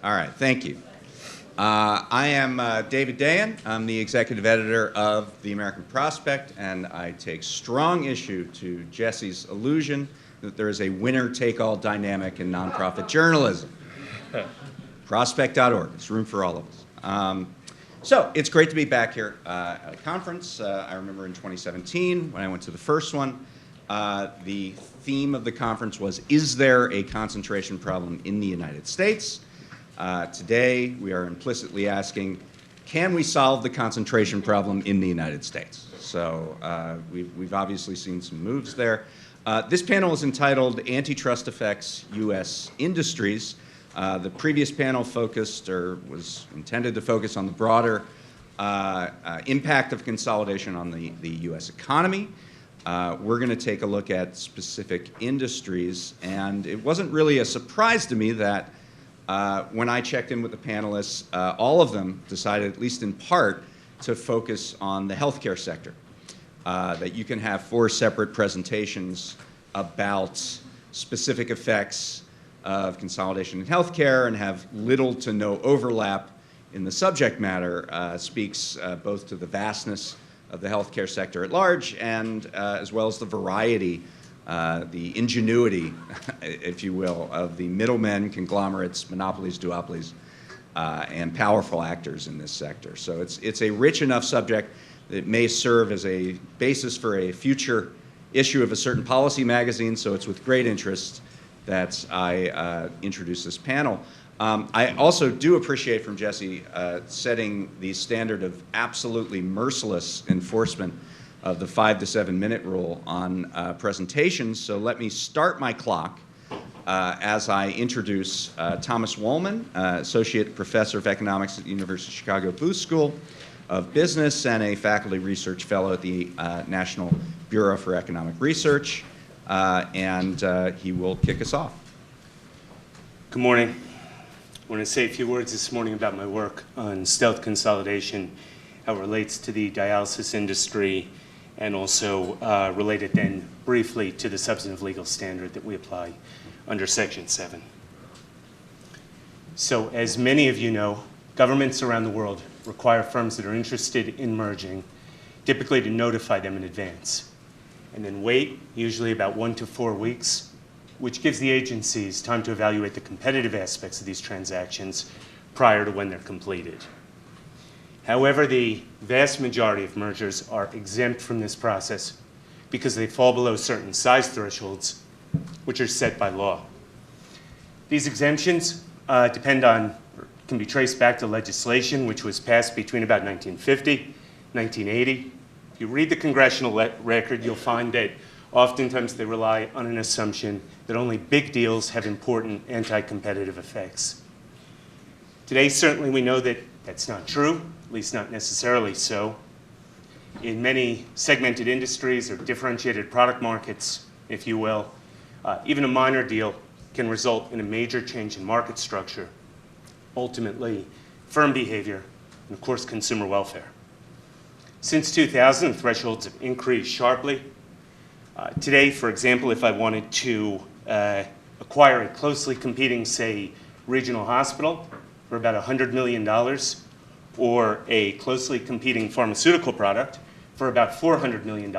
All right, thank you. I am David Dayen. I'm the executive editor of the American Prospect, and I take strong issue to Jesse's illusion that there is a winner-take-all dynamic in nonprofit journalism. Prospect.org, it's room for all of us. So it's great to be back here at a conference. I remember in 2017 when I went to the first one, the theme of the conference was, is there a concentration problem in the United States? Today, we are implicitly asking, can we solve the concentration problem in the United States? So we've obviously seen some moves there. This panel is entitled Antitrust Affects U.S. Industries. The previous panel focused, or was intended to focus, on the broader impact of consolidation on the U.S. economy. We're going to take a look at specific industries, and it wasn't really a surprise to me that when I checked in with the panelists, all of them decided, at least in part, to focus on the healthcare sector. That you can have 4 separate presentations about specific effects of consolidation in healthcare and have little to no overlap in the subject matter speaks both to the vastness of the healthcare sector at large and as well as the variety, the ingenuity, if you will, of the middlemen, conglomerates, monopolies, duopolies, and powerful actors in this sector. So it's a rich enough subject that may serve as a basis for a future issue of a certain policy magazine, so it's with great interest that I introduce this panel. I also do appreciate from Jesse setting the standard of absolutely merciless enforcement of the 5 to 7 minute rule on presentations. So let me start my clock as I introduce Thomas Wohlman, Associate Professor of Economics at the University of Chicago Booth School of Business and a Faculty Research Fellow at the National Bureau for Economic Research. And he will kick us off. Good morning. I want to say a few words this morning about my work on stealth consolidation, how it relates to the dialysis industry, and also related then briefly to the substantive legal standard that we apply under Section 7. So as many of you know, governments around the world require firms that are interested in merging typically to notify them in advance, and then wait, usually about 1 to 4 weeks, which gives the agencies time to evaluate the competitive aspects of these transactions prior to when they're completed. However, the vast majority of mergers are exempt from this process because they fall below certain size thresholds, which are set by law. These exemptions depend on, or can be traced back to legislation which was passed between about 1950, 1980. If you read the congressional record, you'll find that oftentimes they rely on an assumption that only big deals have important anti-competitive effects. Today, certainly we know that that's not true, at least not necessarily so. In many segmented industries or differentiated product markets, if you will, even a minor deal can result in a major change in market structure, ultimately firm behavior, and of course consumer welfare. Since 2000, the thresholds have increased sharply. Today, for example, if I wanted to acquire a closely competing, say, regional hospital for about $100 million, or a closely competing pharmaceutical product for about $400 million,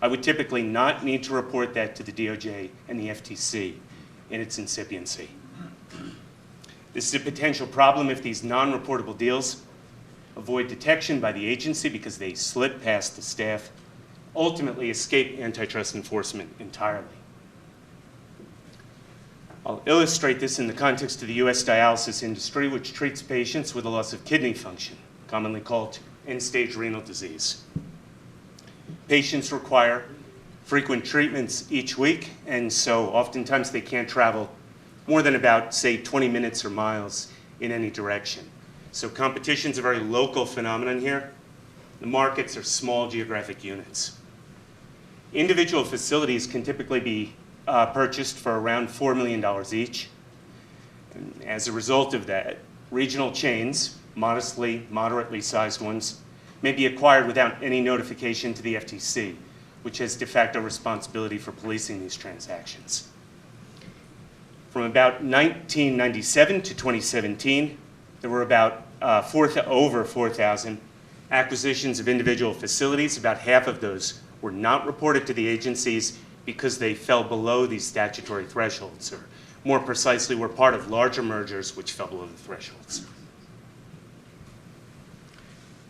I would typically not need to report that to the DOJ and the FTC in its incipiency. This is a potential problem if these non-reportable deals avoid detection by the agency because they slip past the staff, ultimately escape antitrust enforcement entirely. I'll illustrate this in the context of the U.S. dialysis industry, which treats patients with a loss of kidney function, commonly called end-stage renal disease. Patients require frequent treatments each week, and so oftentimes they can't travel more than about, say, 20 minutes or miles in any direction. So competition's a very local phenomenon here. The markets are small geographic units. Individual facilities can typically be purchased for around $4 million each. And as a result of that, regional chains, moderately sized ones, may be acquired without any notification to the FTC, which has de facto responsibility for policing these transactions. From about 1997 to 2017, there were about over 4,000 acquisitions of individual facilities. About half of those were not reported to the agencies because they fell below these statutory thresholds, or more precisely, were part of larger mergers which fell below the thresholds.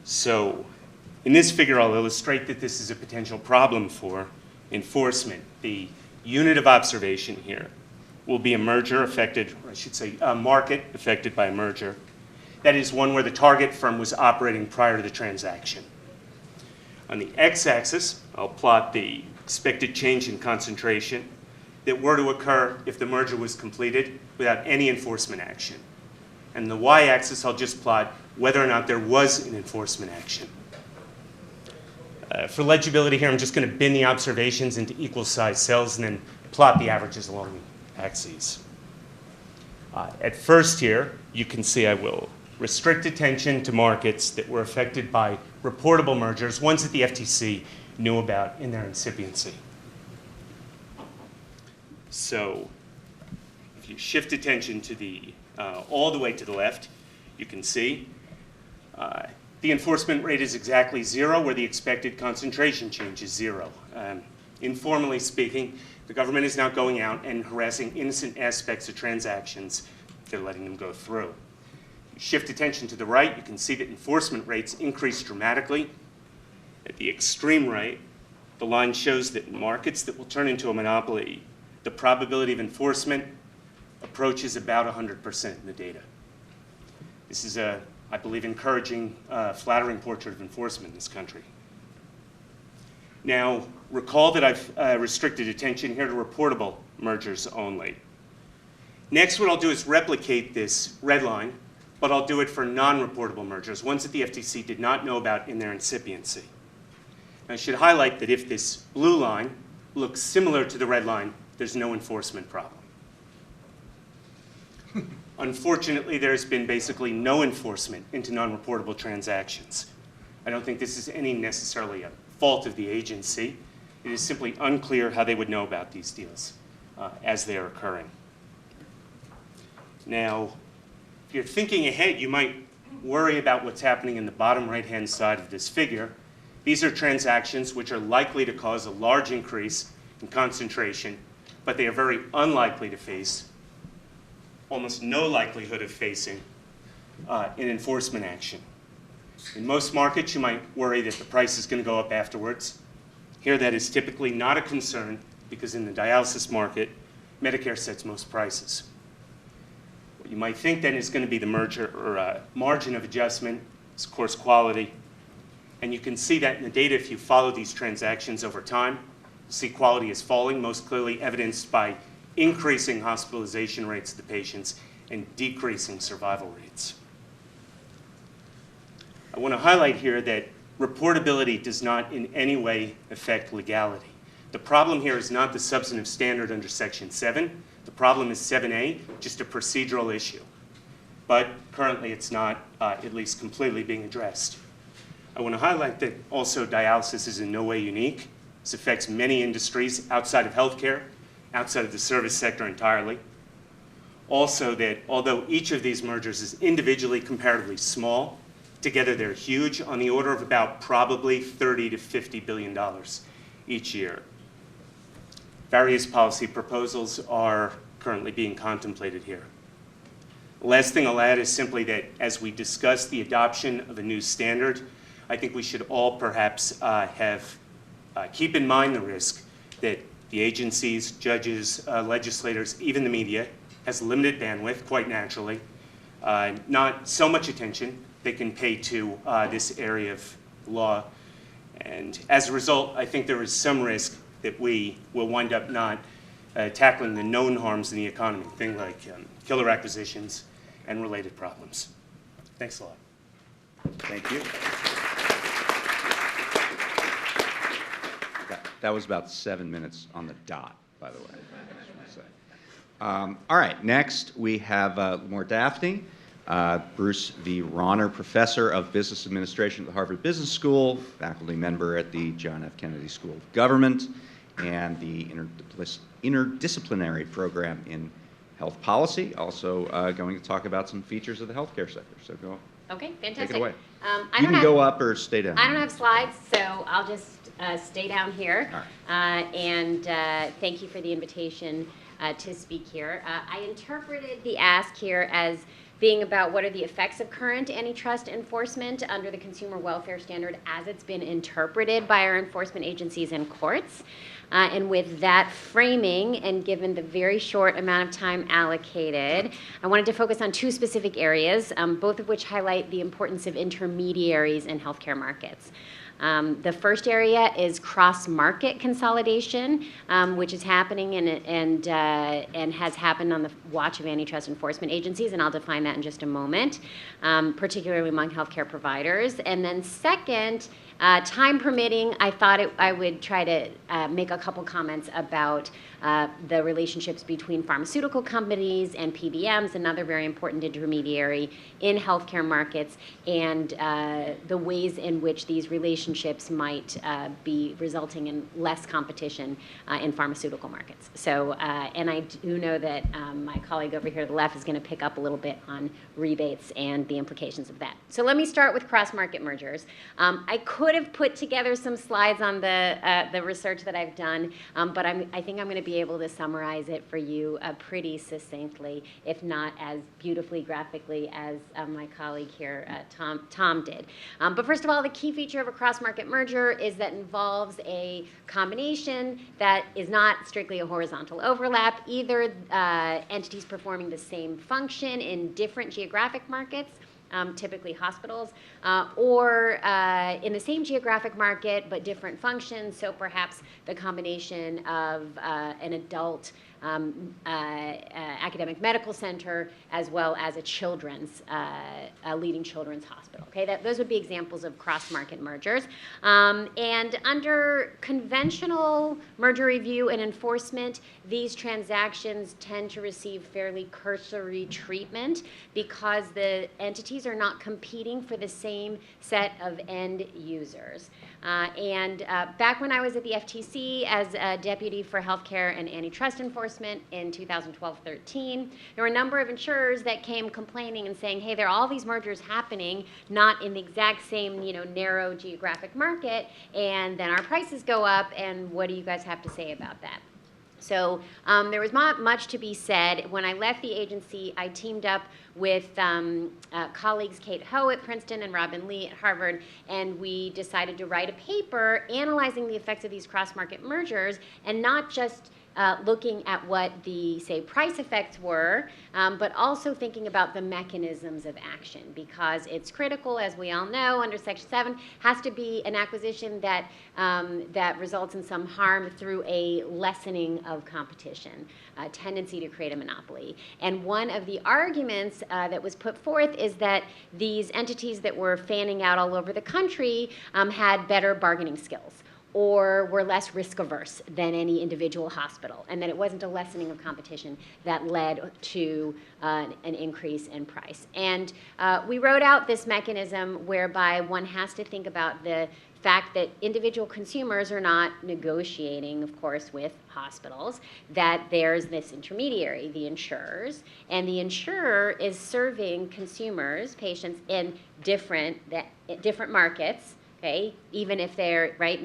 So in this figure, I'll illustrate that this is a potential problem for enforcement. The unit of observation here will be a merger affected, or I should say a market affected by a merger. That is one where the target firm was operating prior to the transaction. On the x-axis, I'll plot the expected change in concentration that were to occur if the merger was completed without any enforcement action. And the y-axis, I'll just plot whether or not there was an enforcement action. For legibility here, I'm just going to bin the observations into equal size cells and then plot the averages along the axes. At first here, you can see I will restrict attention to markets that were affected by reportable mergers, ones that the FTC knew about in their incipiency. So if you shift attention to the all the way to the left, you can see the enforcement rate is exactly 0, where the expected concentration change is 0. Informally speaking, the government is now going out and harassing innocent aspects of transactions. They're letting them go through. You shift attention to the right, you can see that enforcement rates increase dramatically. At the extreme right, the line shows that in markets that will turn into a monopoly, the probability of enforcement approaches about 100% in the data. This is a, I believe, encouraging, flattering portrait of enforcement in this country. Now, recall that I've restricted attention here to reportable mergers only. Next, what I'll do is replicate this red line, but I'll do it for non-reportable mergers, ones that the FTC did not know about in their incipiency. I should highlight that if this blue line looks similar to the red line, there's no enforcement problem. Unfortunately, there's been basically no enforcement into non-reportable transactions. I don't think this is any necessarily a fault of the agency. It is simply unclear how they would know about these deals as they are occurring. Now, if you're thinking ahead, you might worry about what's happening in the bottom right-hand side of this figure. These are transactions which are likely to cause a large increase in concentration, but they are very unlikely to face, almost no likelihood of facing, an enforcement action. In most markets, you might worry that the price is going to go up afterwards. Here, that is typically not a concern because in the dialysis market, Medicare sets most prices. What you might think then is going to be the merger or margin of adjustment is, of course, quality. And you can see that in the data if you follow these transactions over time. You'll see quality is falling, most clearly evidenced by increasing hospitalization rates of the patients and decreasing survival rates. I want to highlight here that reportability does not in any way affect legality. The problem here is not the substantive standard under Section 7. The problem is 7A, just a procedural issue. But currently it's not at least completely being addressed. I want to highlight that also dialysis is in no way unique. This affects many industries outside of healthcare, outside of the service sector entirely. Also that although each of these mergers is individually comparatively small, together they're huge, on the order of about probably $30 to $50 billion each year. Various policy proposals are currently being contemplated here. The last thing I'll add is simply that as we discuss the adoption of a new standard, I think we should all perhaps keep in mind the risk that the agencies, judges, legislators, even the media, has limited bandwidth, quite naturally, not so much attention they can pay to this area of law. And as a result, I think there is some risk that we will wind up not tackling the known harms in the economy, things like killer acquisitions and related problems. Thanks a lot. Thank you. That was about 7 minutes on the dot, by the way. I just want to say. All right, next we have more Daphne. Bruce V. Rauner, Professor of Business Administration at the Harvard Business School, faculty member at the John F. Kennedy School of Government, and the interdisciplinary program in health policy, also going to talk about some features of the healthcare sector. So go. Okay, fantastic. Take it away. You can go up or stay down. I don't have slides, so I'll just stay down here. All right. And thank you for the invitation to speak here. I interpreted the ask here as being about what are the effects of current antitrust enforcement under the consumer welfare standard as it's been interpreted by our enforcement agencies and courts. And with that framing, and given the very short amount of time allocated, I wanted to focus on two specific areas, both of which highlight the importance of intermediaries in healthcare markets. The first area is cross-market consolidation, which is happening and has happened on the watch of antitrust enforcement agencies, and I'll define that in just a moment, particularly among healthcare providers. And then second, time permitting, I thought I would try to make a couple comments about the relationships between pharmaceutical companies and PBMs, another very important intermediary in healthcare markets, and the ways in which these relationships might be resulting in less competition in pharmaceutical markets. So, and I do know that my colleague over here to the left is going to pick up a little bit on rebates and the implications of that. So let me start with cross-market mergers. I could have put together some slides on the research that I've done, but I think I'm going to be able to summarize it for you pretty succinctly, if not as beautifully graphically as my colleague here, Tom did. But first of all, the key feature of a cross-market merger is that involves a combination that is not strictly a horizontal overlap, either entities performing the same function in different geographic markets, typically hospitals, or in the same geographic market but different functions, so perhaps the combination of an adult academic medical center as well as a children's, leading children's hospital. Okay, those would be examples of cross-market mergers. And under conventional merger review and enforcement, these transactions tend to receive fairly cursory treatment because the entities are not competing for the same set of end users. Back when I was at the FTC as a deputy for healthcare and antitrust enforcement in 2012-13, there were a number of insurers that came complaining and saying, hey, there are all these mergers happening, not in the exact same, narrow geographic market, and then our prices go up, and what do you guys have to say about that? So there was not much to be said. When I left the agency, I teamed up with colleagues Kate Ho at Princeton and Robin Lee at Harvard, and we decided to write a paper analyzing the effects of these cross-market mergers, and not just looking at what the, say, price effects were, but also thinking about the mechanisms of action, because it's critical, as we all know, under Section 7, has to be an acquisition that, that results in some harm through a lessening of competition, a tendency to create a monopoly. And one of the arguments that was put forth is that these entities that were fanning out all over the country had better bargaining skills, or were less risk-averse than any individual hospital, and that it wasn't a lessening of competition that led to an increase in price. And we wrote out this mechanism whereby one has to think about the fact that individual consumers are not negotiating, of course, with hospitals, that there's this intermediary, the insurers, and the insurer is serving consumers, patients, in different markets, okay, even if they're, right,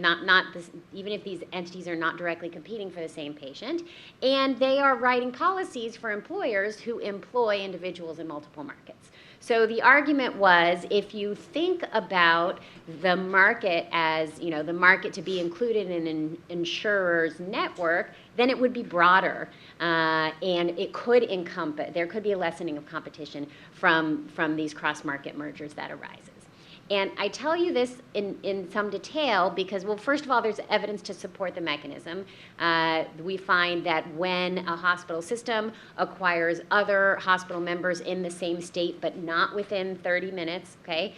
even if these entities are not directly competing for the same patient, and they are writing policies for employers who employ individuals in multiple markets. So the argument was, if you think about the market as, the market to be included in an insurer's network, then it would be broader, and it could encompass, there could be a lessening of competition from these cross-market mergers that arises. And I tell you this in some detail because, well, first of all, there's evidence to support the mechanism. We find that when a hospital system acquires other hospital members in the same state but not within 30 minutes, okay,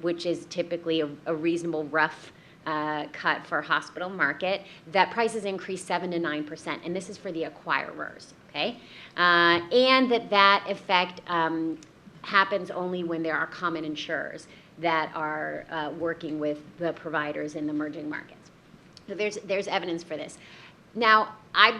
which is typically a reasonable rough cut for a hospital market, that prices increase 7 to 9%, and this is for the acquirers, okay? And that effect happens only when there are common insurers that are working with the providers in the emerging markets. So there's evidence for this. Now,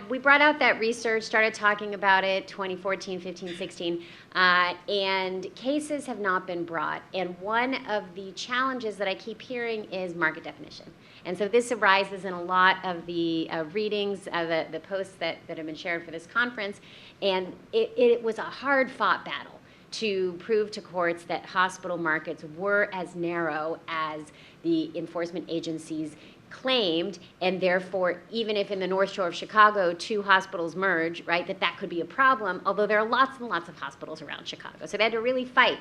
we brought out that research, started talking about it 2014, 15, 16, and cases have not been brought. And one of the challenges that I keep hearing is market definition. And so this arises in a lot of the readings, the posts that have been shared for this conference. And it was a hard-fought battle to prove to courts that hospital markets were as narrow as the enforcement agencies claimed, and therefore, even if in the North Shore of Chicago 2 hospitals merge, right, that could be a problem, although there are lots and lots of hospitals around Chicago. So they had to really fight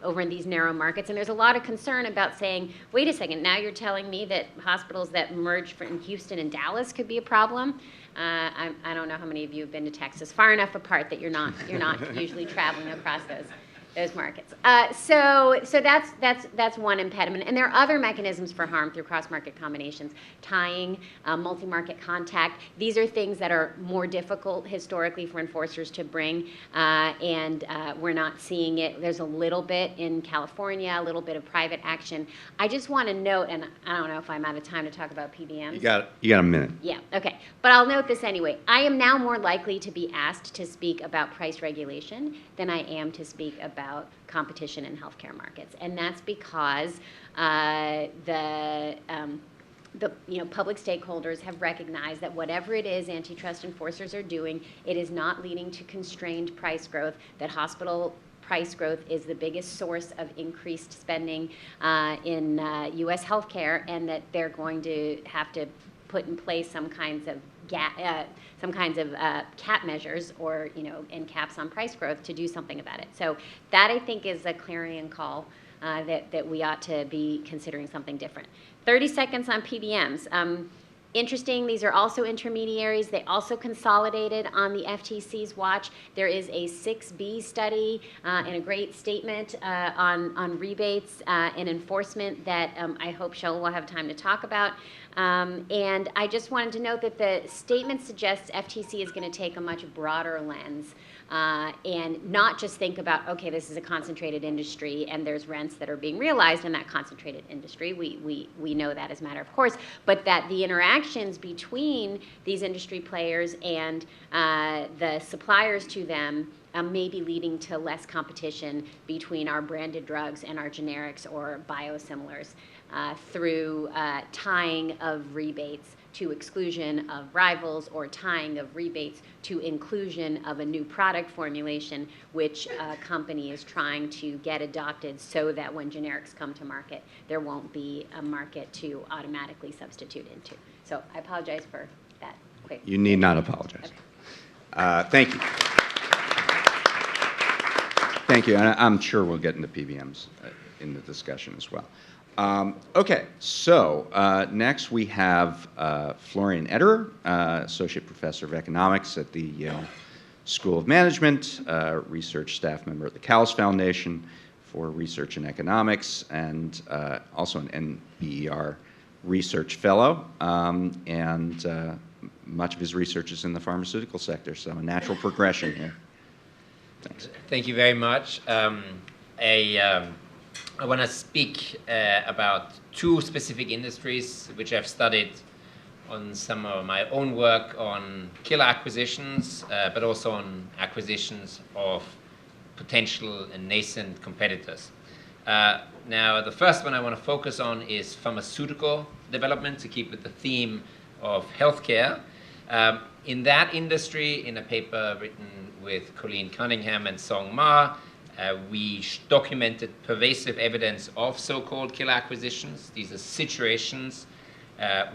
over in these narrow markets. And there's a lot of concern about saying, wait a second, now you're telling me that hospitals that merge in Houston and Dallas could be a problem. I don't know how many of you have been to Texas, far enough apart that you're not usually traveling across those markets. So that's one impediment. And there are other mechanisms for harm through cross-market combinations, tying, multi-market contact. These are things that are more difficult historically for enforcers to bring, and we're not seeing it. There's a little bit in California, a little bit of private action. I just want to note, and I don't know if I'm out of time to talk about PBMs. You got a minute. Yeah, okay. But I'll note this anyway. I am now more likely to be asked to speak about price regulation than I am to speak about competition in healthcare markets, and that's because the public stakeholders have recognized that whatever it is antitrust enforcers are doing, it is not leading to constrained price growth, that hospital price growth is the biggest source of increased spending in U.S. healthcare, and that they're going to have to put in place some kinds of cap measures or, and caps on price growth to do something about it. So that, I think, is a clarion call that we ought to be considering something different. 30 seconds on PBMs. Interesting, these are also intermediaries. They also consolidated on the FTC's watch. There is a 6B study and a great statement on rebates and enforcement that I hope Shell will have time to talk about. And I just wanted to note that the statement suggests FTC is going to take a much broader lens and not just think about, okay, this is a concentrated industry and there's rents that are being realized in that concentrated industry. We know that as a matter of course, but that the interactions between these industry players and the suppliers to them may be leading to less competition between our branded drugs and our generics or biosimilars through tying of rebates to exclusion of rivals, or tying of rebates to inclusion of a new product formulation, which a company is trying to get adopted so that when generics come to market, there won't be a market to automatically substitute into. So I apologize for that quick. You need not apologize. Okay. Thank you. Thank you, and I'm sure we'll get into PBMs in the discussion as well. Okay, so next we have Florian Ederer, Associate Professor of Economics at the Yale School of Management, research staff member at the Cowles Foundation for Research in Economics, and also an NBER Research Fellow, and much of his research is in the pharmaceutical sector, so a natural progression here. Thanks. Thank you very much. I want to speak about 2 specific industries which I've studied on some of my own work on killer acquisitions, but also on acquisitions of potential and nascent competitors. Now, the first one I want to focus on is pharmaceutical development, to keep with the theme of healthcare. In that industry, in a paper written with Colleen Cunningham and Song Ma, we documented pervasive evidence of so-called killer acquisitions. These are situations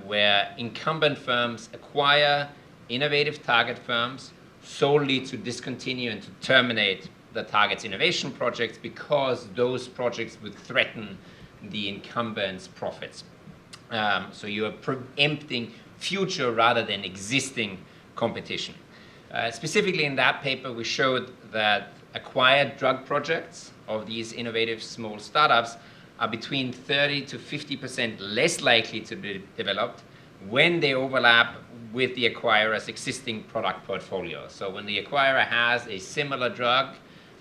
where incumbent firms acquire innovative target firms solely to discontinue and to terminate the target's innovation projects because those projects would threaten the incumbent's profits. So you are preempting future rather than existing competition. Specifically in that paper, we showed that acquired drug projects of these innovative small startups are between 30 to 50% less likely to be developed when they overlap with the acquirer's existing product portfolio. So when the acquirer has a similar drug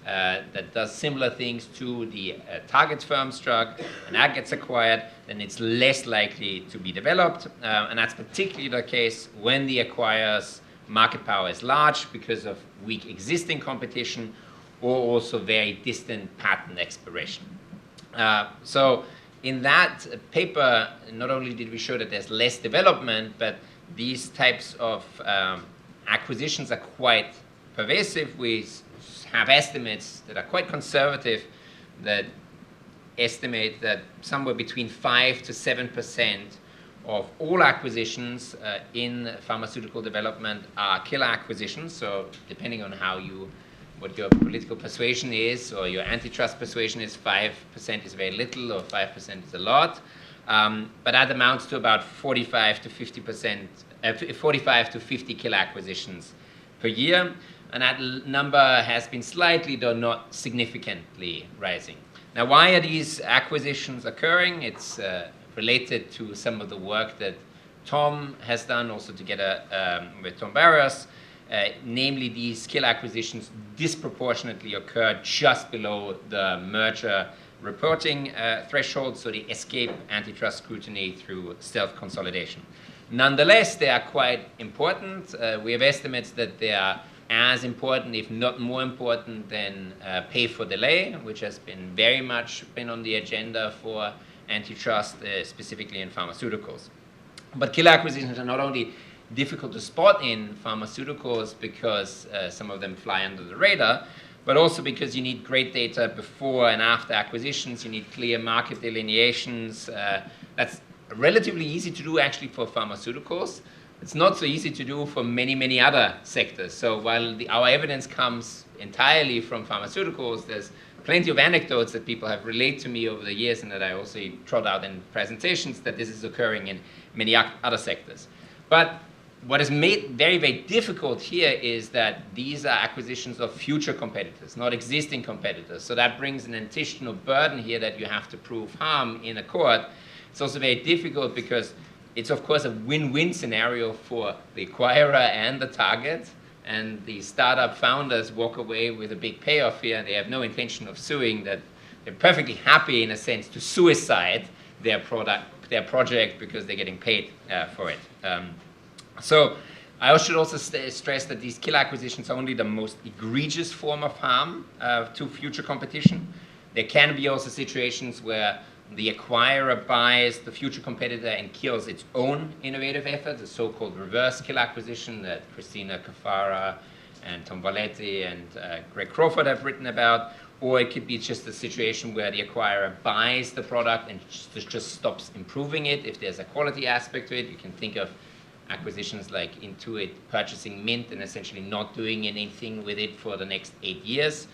that does similar things to the target firm's drug, and that gets acquired, then it's less likely to be developed. And that's particularly the case when the acquirer's market power is large because of weak existing competition or also very distant patent expiration. So in that paper, not only did we show that there's less development, but these types of acquisitions are quite pervasive. We have estimates that are quite conservative that estimate that somewhere between 5 to 7% of all acquisitions in pharmaceutical development are killer acquisitions. So depending on what your political persuasion is or your antitrust persuasion is, 5% is very little or 5% is a lot. But that amounts to about 45 to 50 killer acquisitions per year. And that number has been slightly, though not significantly, rising. Now, why are these acquisitions occurring? It's related to some of the work that Tom has done also together with Tom Barrios. Namely, these kill acquisitions disproportionately occur just below the merger reporting threshold, so they escape antitrust scrutiny through stealth consolidation. Nonetheless, they are quite important. We have estimates that they are as important, if not more important, than pay for delay, which has been very much been on the agenda for antitrust, specifically in pharmaceuticals. But killer acquisitions are not only difficult to spot in pharmaceuticals because some of them fly under the radar, but also because you need great data before and after acquisitions. You need clear market delineations. That's relatively easy to do actually for pharmaceuticals. It's not so easy to do for many, many other sectors. So while our evidence comes entirely from pharmaceuticals, there's plenty of anecdotes that people have relayed to me over the years and that I also trot out in presentations that this is occurring in many other sectors. But what is made very, very difficult here is that these are acquisitions of future competitors, not existing competitors. So that brings an additional burden here that you have to prove harm in a court. It's also very difficult because it's, of course, a win-win scenario for the acquirer and the target. And the startup founders walk away with a big payoff here. They have no intention of suing. That they're perfectly happy, in a sense, to suicide their project because they're getting paid for it. So I should also stress that these kill acquisitions are only the most egregious form of harm to future competition. There can be also situations where the acquirer buys the future competitor and kills its own innovative effort, the so-called reverse kill acquisition that Christina Cafara and Tom Valetti and Greg Crawford have written about. Or it could be just a situation where the acquirer buys the product and just stops improving it. If there's a quality aspect to it, you can think of acquisitions like Intuit purchasing Mint and essentially not doing anything with it for the next 8 years.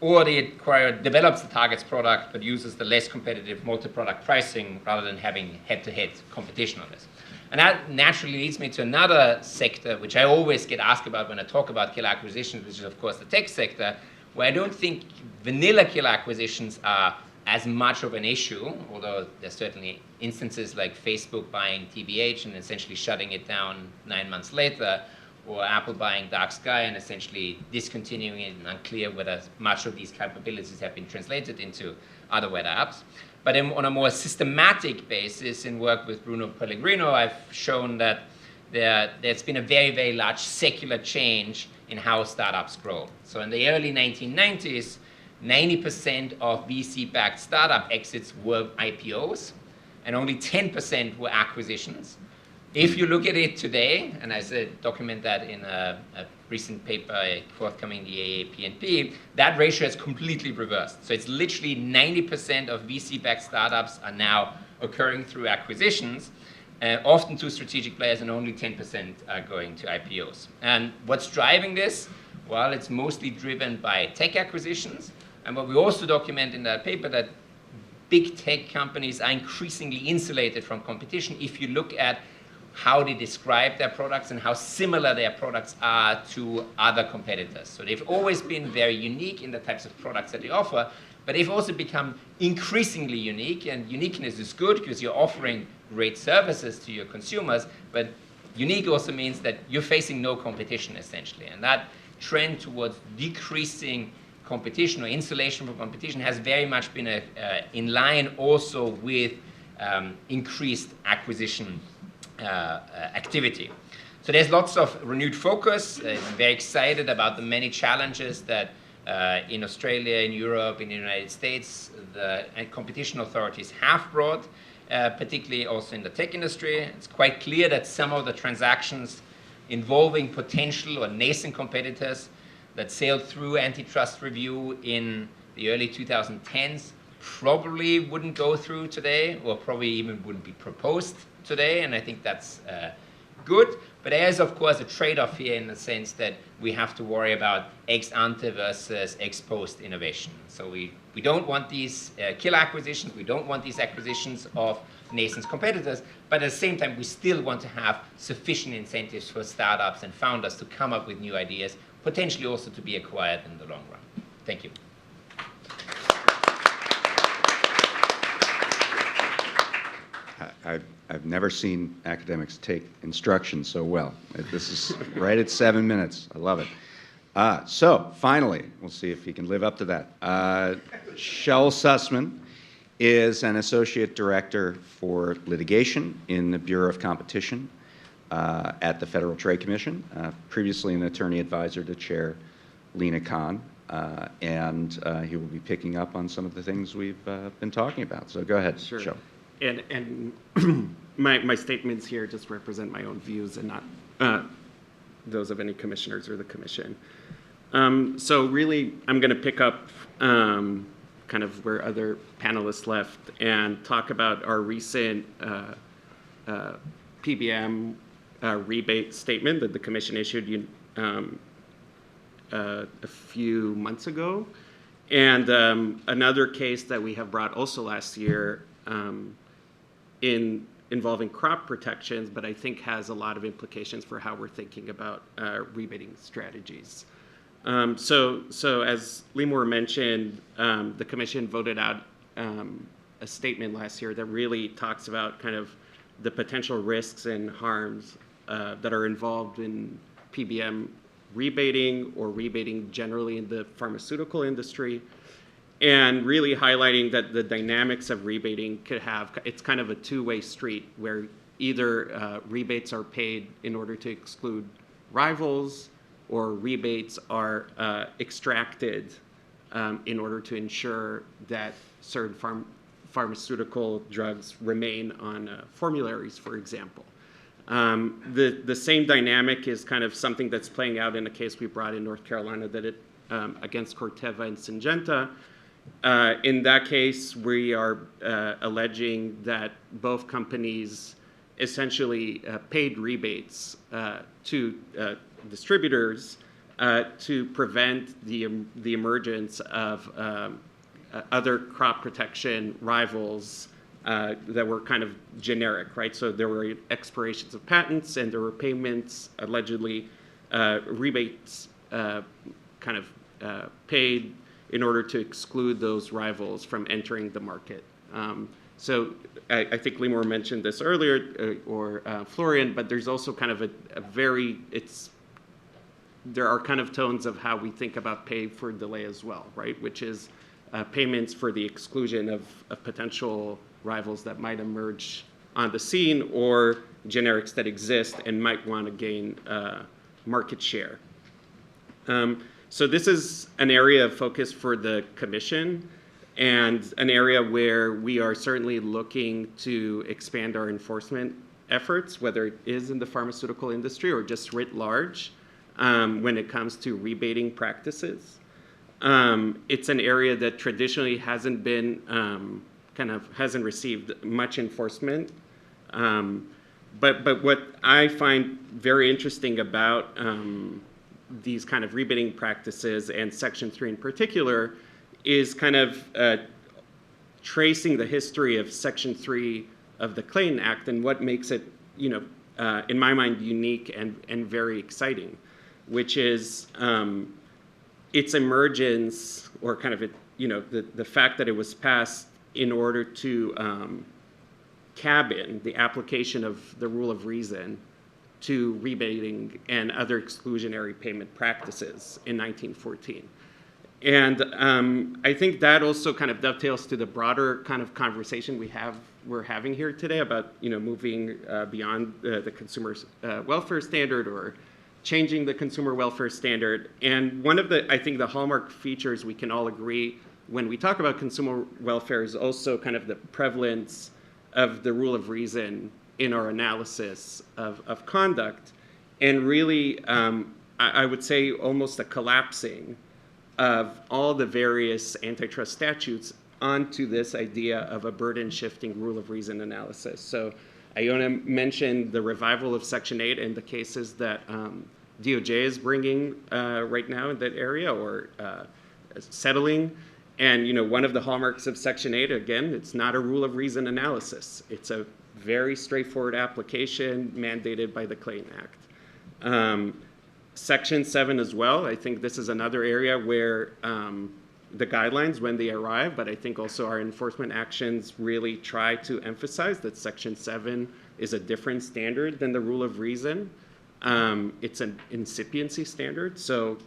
Or the acquirer develops the target's product but uses the less competitive multi-product pricing rather than having head-to-head competition on this. And that naturally leads me to another sector, which I always get asked about when I talk about killer acquisitions, which is, of course, the tech sector, where I don't think vanilla killer acquisitions are as much of an issue, although there's certainly instances like Facebook buying TBH and essentially shutting it down 9 months later, or Apple buying Dark Sky and essentially discontinuing it, and unclear whether much of these capabilities have been translated into other web apps. But on a more systematic basis, in work with Bruno Pellegrino, I've shown that there's been a very, very large secular change in how startups grow. So in the early 1990s, 90% of VC-backed startup exits were IPOs, and only 10% were acquisitions. If you look at it today, and I document that in a recent paper forthcoming in the AAPNP, that ratio is completely reversed. So it's literally 90% of VC-backed startups are now occurring through acquisitions, often to strategic players, and only 10% are going to IPOs. And what's driving this? Well, it's mostly driven by tech acquisitions. And what we also document in that paper, that big tech companies are increasingly insulated from competition if you look at how they describe their products and how similar their products are to other competitors. So they've always been very unique in the types of products that they offer, but they've also become increasingly unique, and uniqueness is good because you're offering great services to your consumers, but unique also means that you're facing no competition, essentially. And that trend towards decreasing competition or insulation from competition has very much been in line also with increased acquisition activity. So there's lots of renewed focus. I'm very excited about the many challenges that in Australia, in Europe, in the United States, the competition authorities have brought, particularly also in the tech industry. It's quite clear that some of the transactions involving potential or nascent competitors that sailed through antitrust review in the early 2010s probably wouldn't go through today, or probably even wouldn't be proposed today, and I think that's good. But there is, of course, a trade-off here in the sense that we have to worry about ex ante versus ex post innovation. So we don't want these killer acquisitions, we don't want these acquisitions of nascent competitors, but at the same time, we still want to have sufficient incentives for startups and founders to come up with new ideas, potentially also to be acquired in the long run. Thank you. I've never seen academics take instruction so well. This is right at 7 minutes. I love it. So finally, we'll see if he can live up to that. Shaul Sussman is an associate director for litigation in the Bureau of Competition at the Federal Trade Commission, previously an attorney advisor to Chair Lina Khan, and he will be picking up on some of the things we've been talking about. So go ahead, Sure. Shaul. And my statements here just represent my own views and not those of any commissioners or the commission. So really, I'm going to pick up kind of where other panelists left and talk about our recent PBM rebate statement that the commission issued a few months ago, and another case that we have brought also last year involving crop protections, but I think has a lot of implications for how we're thinking about rebating strategies. So as Limor mentioned, the commission voted out a statement last year that really talks about kind of the potential risks and harms that are involved in PBM rebating or rebating generally in the pharmaceutical industry, and really highlighting that the dynamics of rebating could have, it's kind of a two-way street where either rebates are paid in order to exclude rivals, or rebates are extracted in order to ensure that certain pharmaceutical drugs remain on formularies, for example. The same dynamic is kind of something that's playing out in a case we brought in North Carolina that against Corteva and Syngenta. In that case, we are alleging that both companies essentially paid rebates to distributors to prevent the emergence of other crop protection rivals that were kind of generic, right? So there were expirations of patents and there were payments, allegedly rebates kind of paid in order to exclude those rivals from entering the market. So I think Limor mentioned this earlier, or Florian, but there's also kind of there are kind of tones of how we think about pay for delay as well, right? Which is payments for the exclusion of potential rivals that might emerge on the scene, or generics that exist and might want to gain market share. So this is an area of focus for the commission, and an area where we are certainly looking to expand our enforcement efforts, whether it is in the pharmaceutical industry or just writ large, when it comes to rebating practices. It's an area that traditionally hasn't been, hasn't received much enforcement. But what I find very interesting about these kind of rebating practices, and Section 3 in particular, is kind of tracing the history of Section 3 of the Clayton Act and what makes it, in my mind, unique and very exciting, which is its emergence, or kind of the fact that it was passed in order to cabin the application of the rule of reason to rebating and other exclusionary payment practices in 1914. And I think that also kind of dovetails to the broader kind of conversation we're having here today about moving beyond the consumer welfare standard or changing the consumer welfare standard. And one of I think the hallmark features we can all agree when we talk about consumer welfare is also kind of the prevalence of the rule of reason in our analysis of conduct, and really I would say almost a collapsing of all the various antitrust statutes onto this idea of a burden-shifting rule of reason analysis. So Iona mentioned the revival of Section 8 and the cases that DOJ is bringing right now in that area or settling. And one of the hallmarks of Section 8, again, it's not a rule of reason analysis. It's a very straightforward application mandated by the Clayton Act. Section 7 as well, I think this is another area where the guidelines, when they arrive, but I think also our enforcement actions really try to emphasize that Section 7 is a different standard than the rule of reason. It's an incipiency standard, so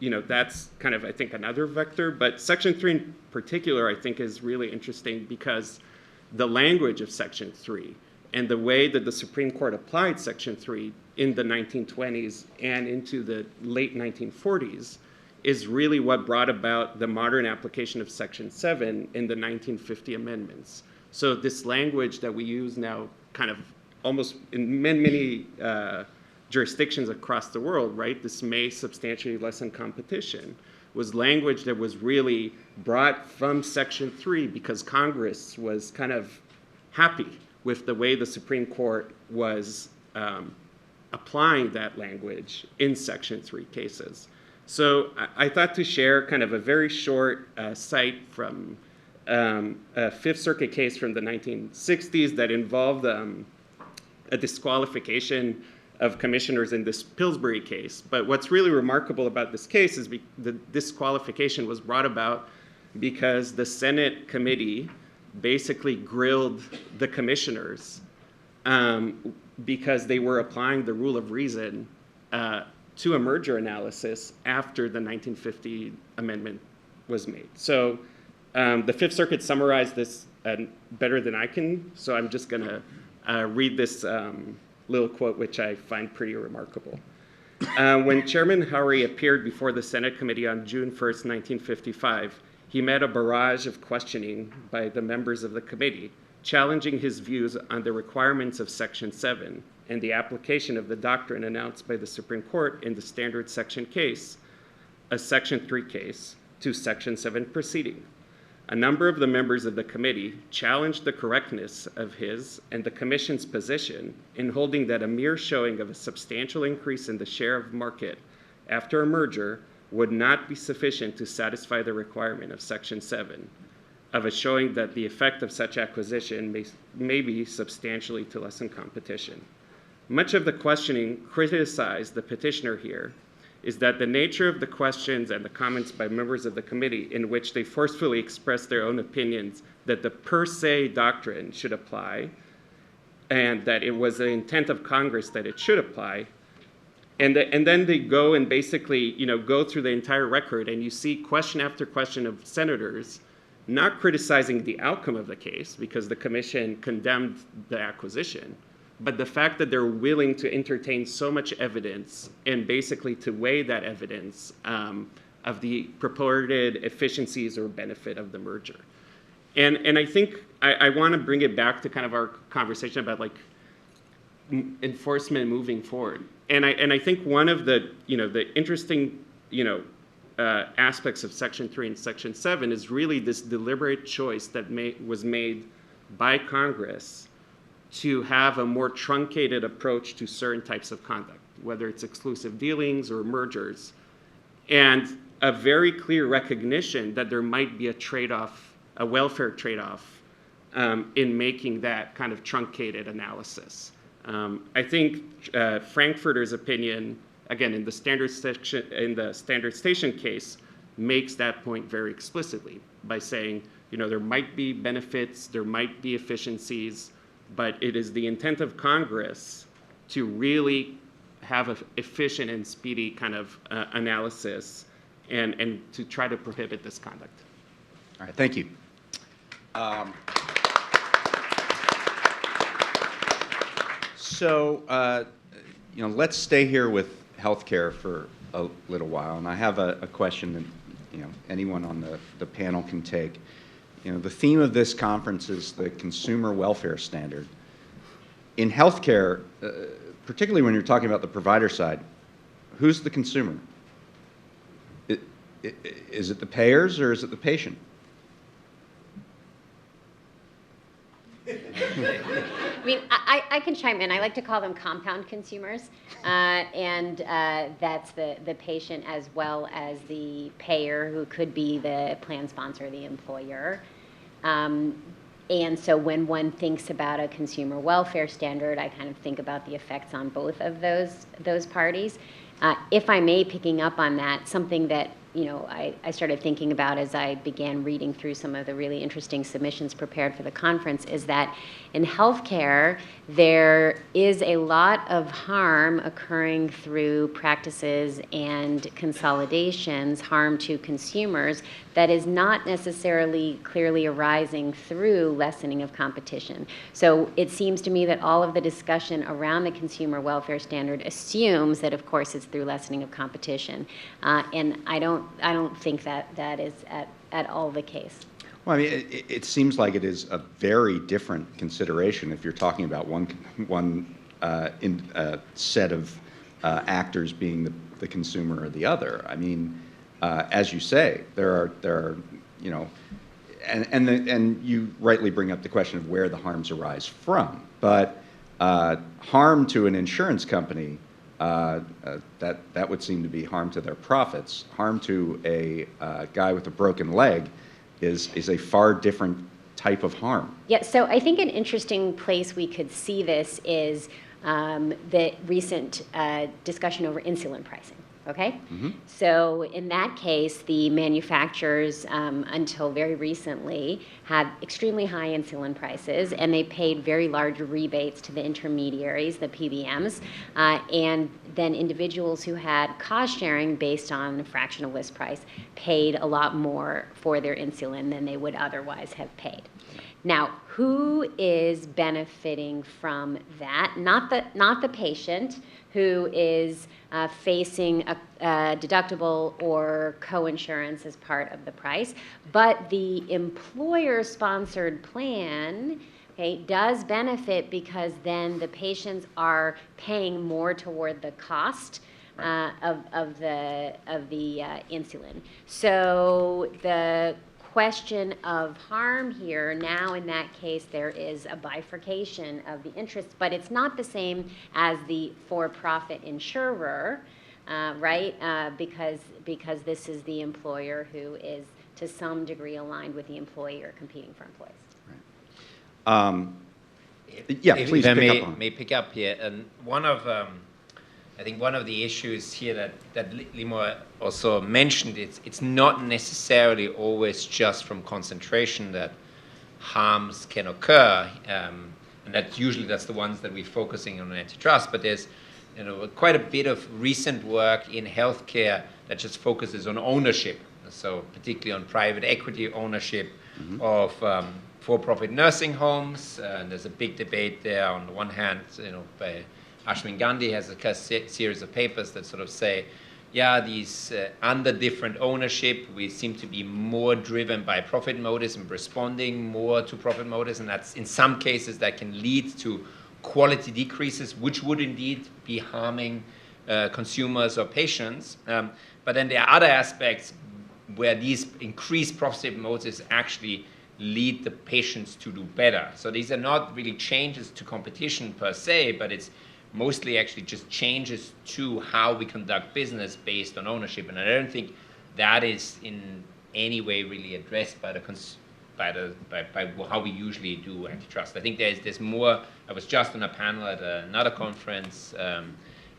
that's kind of, I think, another vector. But Section 3 in particular, I think, is really interesting because the language of Section 3 and the way that the Supreme Court applied Section 3 in the 1920s and into the late 1940s is really what brought about the modern application of Section 7 in the 1950 amendments. So this language that we use now kind of almost in many jurisdictions across the world, right? This may substantially lessen competition was language that was really brought from Section 3 because Congress was kind of happy with the way the Supreme Court was applying that language in Section 3 cases. So I thought to share kind of a very short cite from a Fifth Circuit case from the 1960s that involved a disqualification of commissioners in this Pillsbury case. But what's really remarkable about this case is the disqualification was brought about because the Senate committee basically grilled the commissioners because they were applying the rule of reason to a merger analysis after the 1950 amendment was made. So the Fifth Circuit summarized this better than I can, so I'm just going to read this little quote, which I find pretty remarkable. When Chairman Howry appeared before the Senate committee on June 1st, 1955, he met a barrage of questioning by the members of the committee, challenging his views on the requirements of Section 7 and the application of the doctrine announced by the Supreme Court in the standard section case, a Section 3 case, to Section 7 proceeding. A number of the members of the committee challenged the correctness of his and the commission's position in holding that a mere showing of a substantial increase in the share of market after a merger would not be sufficient to satisfy the requirement of Section 7, of a showing that the effect of such acquisition may be substantially to lessen competition. Much of the questioning criticized the petitioner here is that the nature of the questions and the comments by members of the committee in which they forcefully expressed their own opinions that the per se doctrine should apply and that it was the intent of Congress that it should apply. And then they go and basically go through the entire record, and you see question after question of senators not criticizing the outcome of the case because the commission condemned the acquisition, but the fact that they're willing to entertain so much evidence and basically to weigh that evidence of the purported efficiencies or benefit of the merger. And I think I want to bring it back to kind of our conversation about like enforcement moving forward. And I think one of the the interesting aspects of Section 3 and Section 7 is really this deliberate choice that was made by Congress to have a more truncated approach to certain types of conduct, whether it's exclusive dealings or mergers, and a very clear recognition that there might be a trade-off, a welfare trade-off, in making that kind of truncated analysis. I think Frankfurter's opinion, again, in the standard station case, makes that point very explicitly by saying, there might be benefits, there might be efficiencies, but it is the intent of Congress to really have an efficient and speedy kind of analysis and to try to prohibit this conduct. All right, thank you. Let's stay here with healthcare for a little while, and I have a question that anyone on the panel can take. The theme of this conference is the consumer welfare standard. In healthcare, particularly when you're talking about the provider side, who's the consumer? Is it the payers or is it the patient? I mean, I can chime in. I like to call them compound consumers, and that's the patient as well as the payer, who could be the plan sponsor, the employer. And so when one thinks about a consumer welfare standard, I kind of think about the effects on both of those parties. If I may, picking up on that, something that I started thinking about as I began reading through some of the really interesting submissions prepared for the conference is that in healthcare, there is a lot of harm occurring through practices and consolidations, harm to consumers, that is not necessarily clearly arising through lessening of competition. So it seems to me that all of the discussion around the consumer welfare standard assumes that, of course, it's through lessening of competition. And I don't think that is at all the case. Well, I mean, it seems like it is a very different consideration if you're talking about one set of actors being the consumer or the other. I mean, as you say, there are and you rightly bring up the question of where the harms arise from. But harm to an insurance company, that would seem to be harm to their profits. Harm to a guy with a broken leg is a far different type of harm. Yeah, so I think an interesting place we could see this is the recent discussion over insulin pricing. Okay? Mm-hmm. So in that case, the manufacturers, until very recently, had extremely high insulin prices, and they paid very large rebates to the intermediaries, the PBMs, and then individuals who had cost sharing based on a fractional list price paid a lot more for their insulin than they would otherwise have paid. Now, who is benefiting from that? Not the patient who is facing a deductible or co-insurance as part of the price, but the employer-sponsored plan, okay, does benefit because then the patients are paying more toward the cost of the insulin. So the question of harm here, now in that case there is a bifurcation of the interests, but it's not the same as the for-profit insurer, right? Because this is the employer who is to some degree aligned with the employer competing for employees. Right. Yeah, please if I pick up on it. may pick up here, and I think one of the issues here that Limor also mentioned, it's not necessarily always just from concentration that harms can occur, and that's the ones that we're focusing on antitrust, but there's quite a bit of recent work in healthcare that just focuses on ownership, so particularly on private equity ownership of for-profit nursing homes, and there's a big debate there. On the one hand, by Ashwin Gandhi has a series of papers that sort of say, these under different ownership, we seem to be more driven by profit motives and responding more to profit motives, and that's in some cases that can lead to quality decreases, which would indeed be harming consumers or patients. But then there are other aspects where these increased profit motives actually lead the patients to do better. So these are not really changes to competition per se, but it's mostly actually just changes to how we conduct business based on ownership. And I don't think that is in any way really addressed by how we usually do antitrust. I think there's more. I was just on a panel at another conference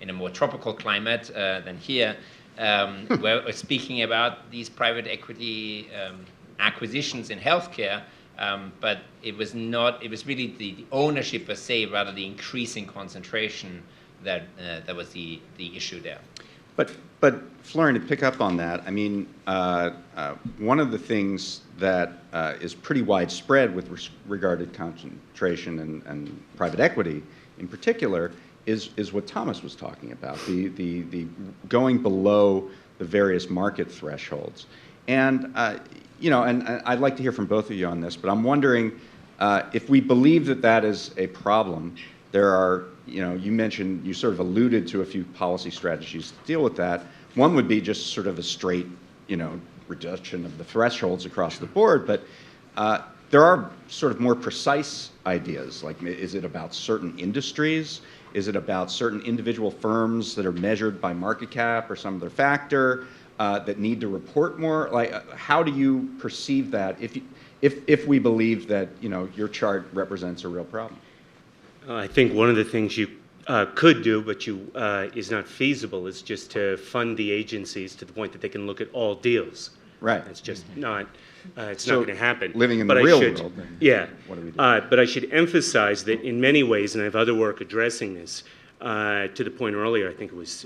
in a more tropical climate than here, where we're speaking about these private equity acquisitions in healthcare. But it was really the ownership per se, rather the increasing concentration that was the issue there. But But Florian, to pick up on that, I mean, one of the things that is pretty widespread with regard to concentration and private equity in particular is what Thomas was talking about, the going below the various market thresholds. And, and I'd like to hear from both of you on this, but I'm wondering if we believe that that is a problem, there are, you mentioned, you sort of alluded to a few policy strategies to deal with that. One would be just sort of a straight, reduction of the thresholds across the board, but there are sort of more precise ideas, like is it about certain industries? Is it about certain individual firms that are measured by market cap or some other factor that need to report more? Like, how do you perceive that if we believe that, your chart represents a real problem? I think one of the things you could do, but is not feasible, is just to fund the agencies to the point that they can look at all deals. Right. That's just not. It's So not going to happen. living in the But real I should, world, then yeah. what do we do? But I should emphasize that in many ways, and I have other work addressing this, to the point earlier, I think it was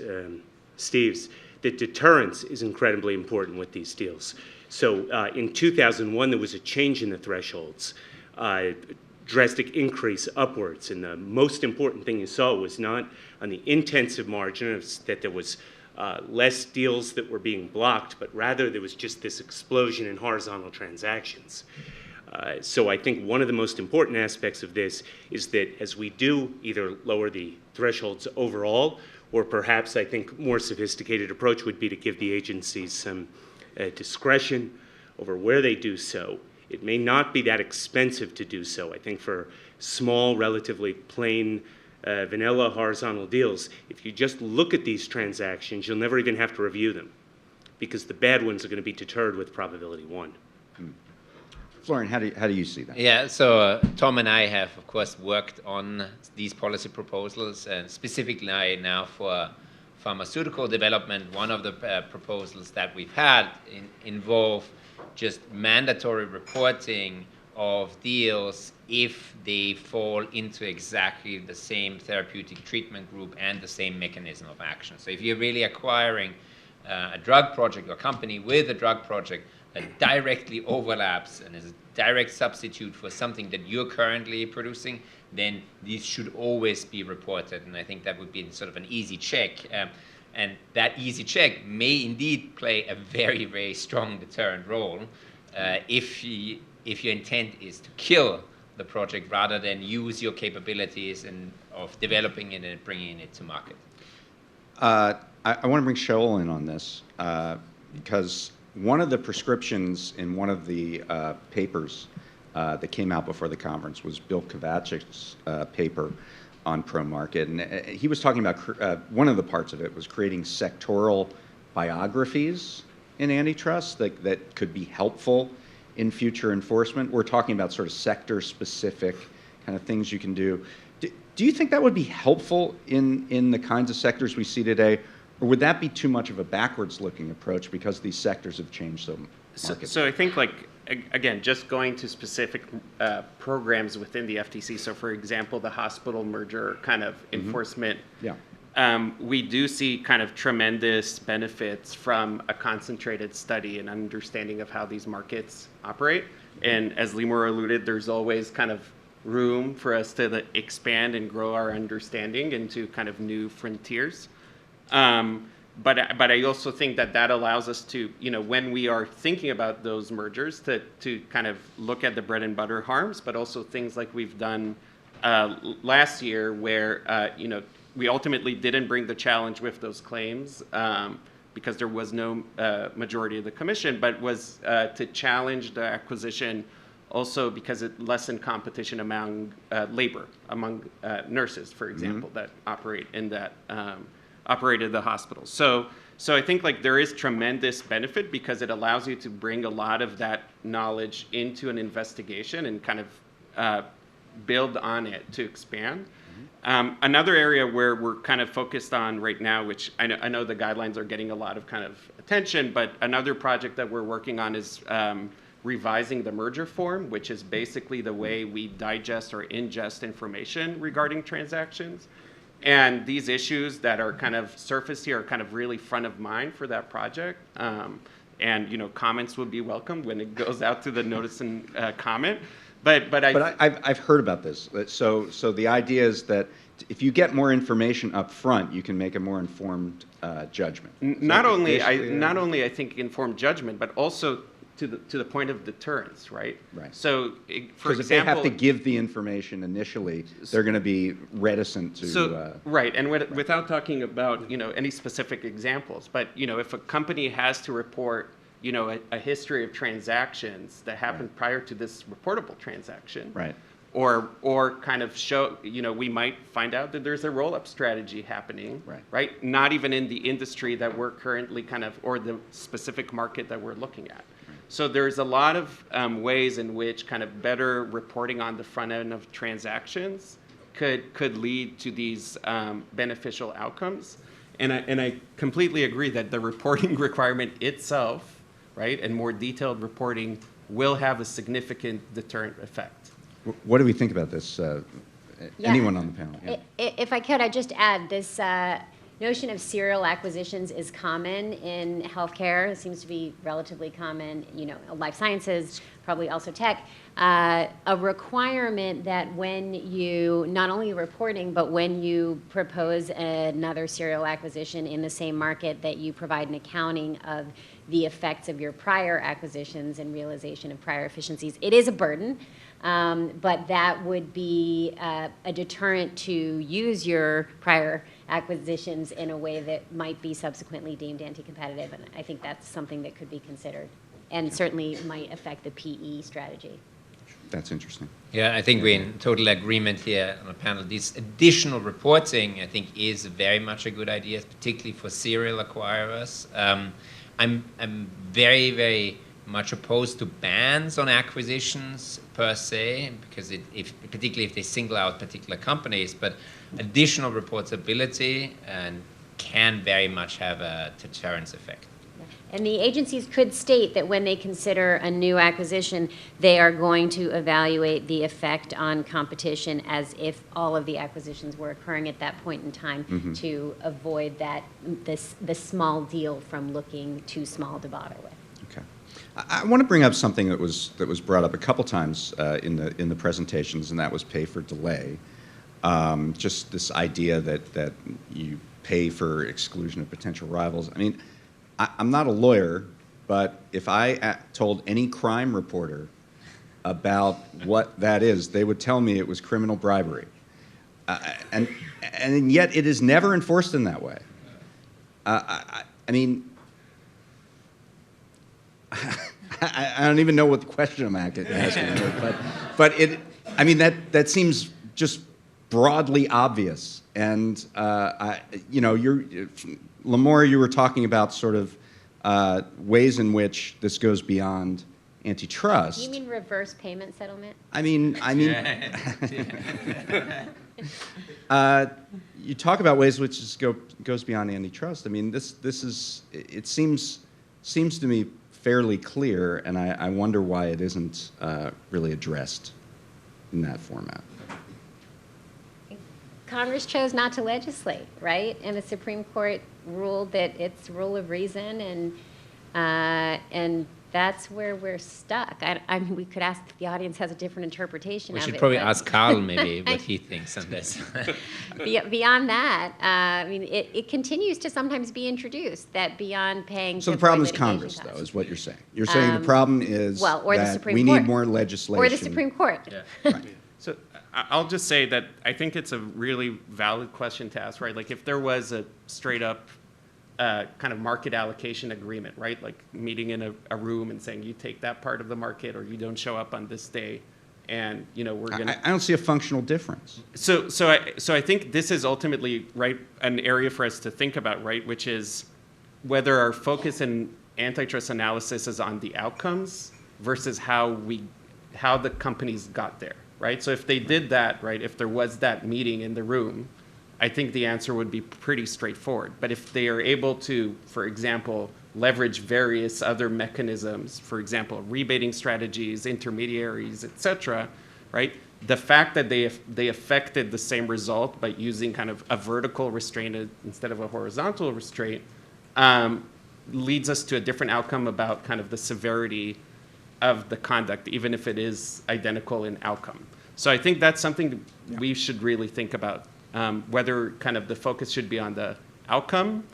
Steve's, that deterrence is incredibly important with these deals. So in 2001, there was a change in the thresholds, drastic increase upwards, and the most important thing you saw was not on the intensive margin, that there was less deals that were being blocked, but rather there was just this explosion in horizontal transactions. So I think one of the most important aspects of this is that as we do either lower the thresholds overall, or perhaps I think more sophisticated approach would be to give the agencies some discretion over where they do so. It may not be that expensive to do so. I think for small, relatively plain vanilla horizontal deals, if you just look at these transactions, you'll never even have to review them because the bad ones are going to be deterred with probability 1. Florian, how do you see that? Yeah, so Tom and I have, of course, worked on these policy proposals, and specifically now for pharmaceutical development. One of the proposals that we've had involve just mandatory reporting of deals if they fall into exactly the same therapeutic treatment group and the same mechanism of action. So if you're really acquiring a drug project or company with a drug project that directly overlaps and is a direct substitute for something that you're currently producing, then these should always be reported. And I think that would be sort of an easy check. And that easy check may indeed play a very, very strong deterrent role if your intent is to kill the project rather than use your capabilities of developing it and bringing it to market. I want to bring Shaul in on this because one of the prescriptions in one of the papers that came out before the conference was Bill Kovachic's paper on pro-market. And he was talking about, one of the parts of it was creating sectoral biographies in antitrust that could be helpful in future enforcement. We're talking about sort of sector-specific kind of things you can do. Do you think that would be helpful in the kinds of sectors we see today? Or would that be too much of a backwards-looking approach because these sectors have changed so much? So I think, again, just going to specific programs within the FTC. So, for example, the hospital merger kind of enforcement. Yeah. We do see kind of tremendous benefits from a concentrated study and understanding of how these markets operate. And as Limor alluded, there's always kind of room for us to expand and grow our understanding into kind of new frontiers. But I also think that allows us to, when we are thinking about those mergers, to kind of look at the bread and butter harms, but also things like we've done last year where, we ultimately didn't bring the challenge with those claims because there was no majority of the commission, but was to challenge the acquisition also because it lessened competition among labor, among nurses, for example, that operate in that operated the hospital. So I think there is tremendous benefit because it allows you to bring a lot of that knowledge into an investigation and kind of build on it to expand. Another area where we're kind of focused on right now, which I know the guidelines are getting a lot of kind of attention, but another project that we're working on is revising the merger form, which is basically the way we digest or ingest information regarding transactions. And these issues that are kind of surfaced here are kind of really front of mind for that project. And comments would be welcome when it goes out to the notice and comment. But I've heard about this. So the idea is that if you get more information up front, you can make a more informed judgment. Not only I think informed judgment, but also to the point of deterrence, right? Right. So, for Because if they example, have to give the information initially, they're going to be reticent to. Right, and without talking about any specific examples, but if a company has to report a history of transactions that happened prior to this reportable transaction, Right. or kind of show, we might find out that there's a roll-up strategy happening, right? Not even in the industry that we're currently or the specific market that we're looking at. So there's a lot of ways in which kind of better reporting on the front end of transactions could lead to these beneficial outcomes. And I completely agree that the reporting requirement itself, right, and more detailed reporting will have a significant deterrent effect. What do we think about this? Anyone on the panel? Yeah. If I could, I'd just add this notion of serial acquisitions is common in healthcare. It seems to be relatively common, life sciences, probably also tech. A requirement that when you, not only reporting, but when you propose another serial acquisition in the same market, that you provide an accounting of the effects of your prior acquisitions and realization of prior efficiencies. It is a burden. But that would be a deterrent to use your prior acquisitions in a way that might be subsequently deemed anti-competitive, and I think that's something that could be considered, and certainly might affect the PE strategy. That's interesting. Yeah, I think we're in total agreement here on the panel. This additional reporting, I think, is very much a good idea, particularly for serial acquirers. I'm very, very much opposed to bans on acquisitions per se, because particularly if they single out particular companies, but additional reportability can very much have a deterrence effect. And the agencies could state that when they consider a new acquisition, they are going to evaluate the effect on competition as if all of the acquisitions were occurring at that point in time, to avoid the small deal from looking too small to bother with. Okay. I want to bring up something that was brought up a couple times in the presentations, and that was pay for delay. Just this idea that you pay for exclusion of potential rivals. I mean, I'm not a lawyer, but if I told any crime reporter about what that is, they would tell me it was criminal bribery, and yet it is never enforced in that way. I mean. I don't even know what the question I'm asking, but that seems just broadly obvious. And Lamore, you were talking about sort of ways in which this goes beyond antitrust. You mean reverse payment settlement? I mean, you talk about ways which just goes beyond antitrust. I mean, it seems to me fairly clear, and I wonder why it isn't really addressed in that format. Congress chose not to legislate, right? And the Supreme Court ruled that it's rule of reason, and that's where we're stuck. I mean, we could ask if the audience has a different interpretation of it. We should probably ask Carl maybe what he thinks on this. Beyond that, I mean, it continues to sometimes be introduced that beyond paying. So the problem is Congress, though, is what you're saying. You're saying the problem is or the Supreme we Court. need more legislation. Or the Supreme Court. Yeah. Right. So I'll just say that I think it's a really valid question to ask, right? Like if there was a straight up kind of market allocation agreement, right? Like meeting in a room and saying you take that part of the market or you don't show up on this day, and we're gonna. I don't see a functional difference. So I think this is ultimately right an area for us to think about, right? Which is whether our focus in antitrust analysis is on the outcomes versus how the companies got there, right? So if they did that, right? If there was that meeting in the room, I think the answer would be pretty straightforward. But if they are able to, for example, leverage various other mechanisms, for example, rebating strategies, intermediaries, et cetera, right? The fact that they affected the same result by using kind of a vertical restraint instead of a horizontal restraint leads us to a different outcome about kind of the severity of the conduct, even if it is identical in outcome. So I think that's something we should really think about, whether kind of the focus should be on the outcome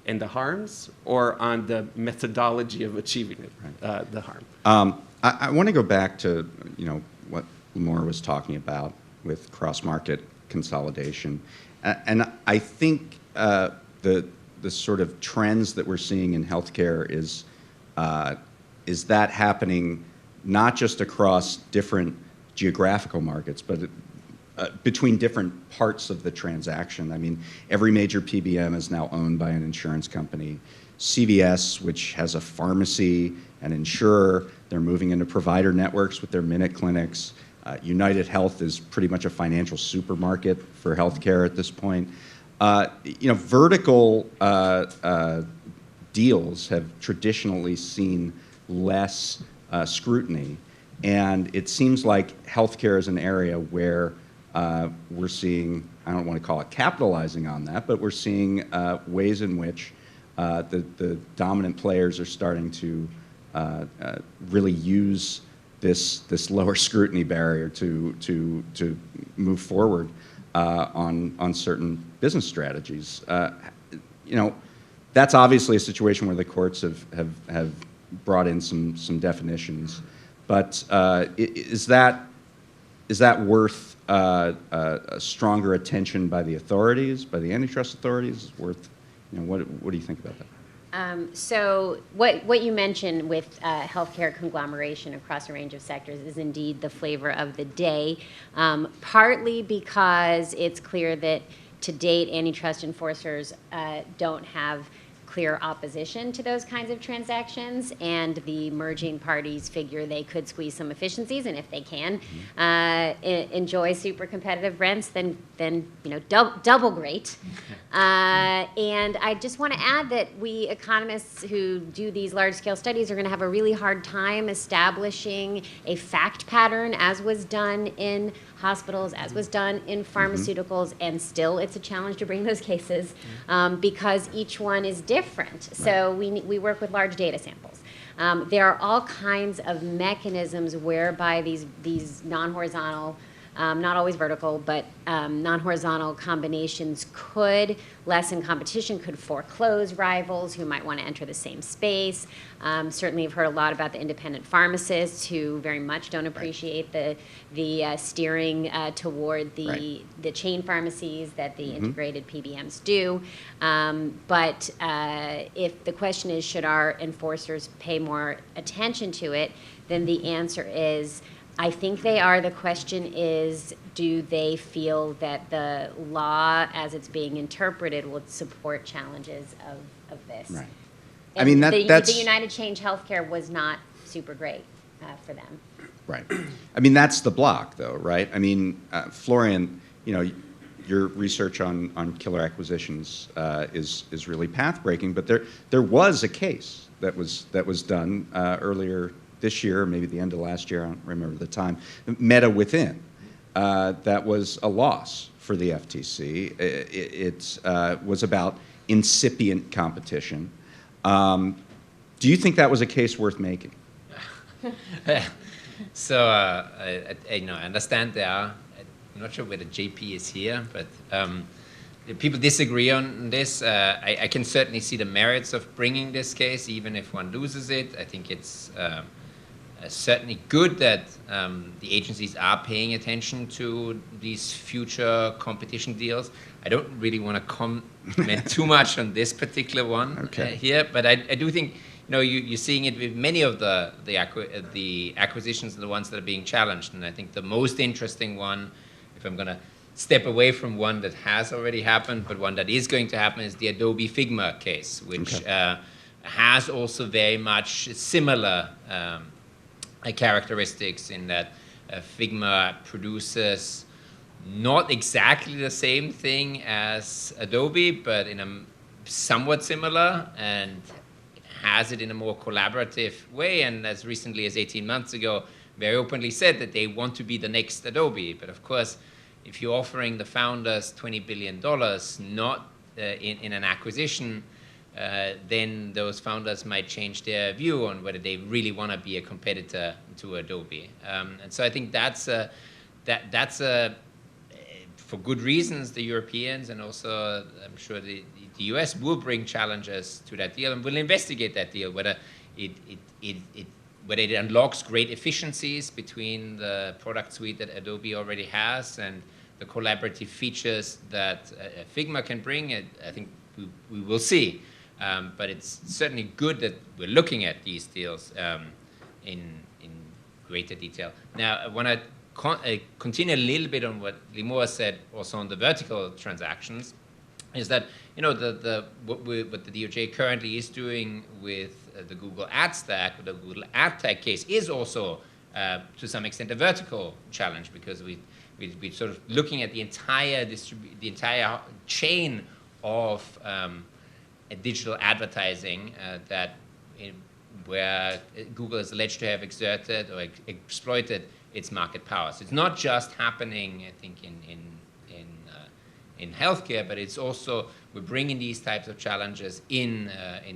and the harms or on the methodology of achieving it, the harm. I want to go back to what Limor was talking about with cross-market consolidation, and I think the sort of trends that we're seeing in healthcare is that happening not just across different geographical markets, but between different parts of the transaction. I mean, every major PBM is now owned by an insurance company. CVS, which has a pharmacy, an insurer, they're moving into provider networks with their minute clinics. United Health is pretty much a financial supermarket for healthcare at this point. Vertical deals have traditionally seen less scrutiny, and it seems like healthcare is an area where we're seeing, I don't want to call it capitalizing on that, but we're seeing ways in which the dominant players are starting to really use this lower scrutiny barrier to move forward on certain business strategies. That's obviously a situation where the courts have brought in some definitions, but is that worth a stronger attention by the authorities, by the antitrust authorities? Worth, what do you think about that? So what you mentioned with healthcare conglomeration across a range of sectors is indeed the flavor of the day, partly because it's clear that to date antitrust enforcers don't have clear opposition to those kinds of transactions, and the merging parties figure they could squeeze some efficiencies, and if they can enjoy super competitive rents, then double great. And I just want to add that we economists who do these large-scale studies are going to have a really hard time establishing a fact pattern, as was done in hospitals, as was done in pharmaceuticals, and still it's a challenge to bring those cases because each one is different. So we work with large data samples. There are all kinds of mechanisms whereby these non-horizontal, not always vertical, but non-horizontal combinations could lessen competition, could foreclose rivals who might want to enter the same space. Certainly you've heard a lot about the independent pharmacists who very much don't appreciate the steering toward the chain pharmacies that the integrated PBMs do. But if the question is, should our enforcers pay more attention to it, then the answer is, I think they are. The question is, do they feel that the law, as it's being interpreted, will support challenges of this? Right. And I mean, that's... The United Change Healthcare was not super great for them. Right. I mean, that's the block, though, right? I mean, Florian, your research on killer acquisitions is really path-breaking, but there was a case that was done earlier this year, maybe the end of last year, I don't remember the time, Meta Within. That was a loss for the FTC. It was about incipient competition. Do you think that was a case worth making? So I understand there are, I'm not sure whether JP is here, but people disagree on this. I can certainly see the merits of bringing this case, even if one loses it. I think it's certainly good that the agencies are paying attention to these future competition deals. I don't really want to comment too much on this particular one here, but I do think you're seeing it with many of the acquisitions and the ones that are being challenged. And I think the most interesting one, if I'm going to step away from one that has already happened, but one that is going to happen, is the Adobe Figma case, which has also very much similar characteristics in that Figma produces not exactly the same thing as Adobe, but in a somewhat similar, and has it in a more collaborative way. And as recently as 18 months ago, very openly said that they want to be the next Adobe. But of course, if you're offering the founders $20 billion, not in an acquisition, then those founders might change their view on whether they really want to be a competitor to Adobe. And so I think that's for good reasons, the Europeans and also I'm sure the US will bring challenges to that deal and will investigate that deal, whether it unlocks great efficiencies between the product suite that Adobe already has and the collaborative features that Figma can bring. I think we will see. But it's certainly good that we're looking at these deals in greater detail. Now, I want to continue a little bit on what Limor said also on the vertical transactions, is that what the DOJ currently is doing with the Google Ad Stack, with the Google Ad Tech case, is also to some extent a vertical challenge, because we're sort of looking at the entire chain of digital advertising where Google is alleged to have exerted or exploited its market power. So it's not just happening, I think, in healthcare, but it's also, we're bringing these types of challenges in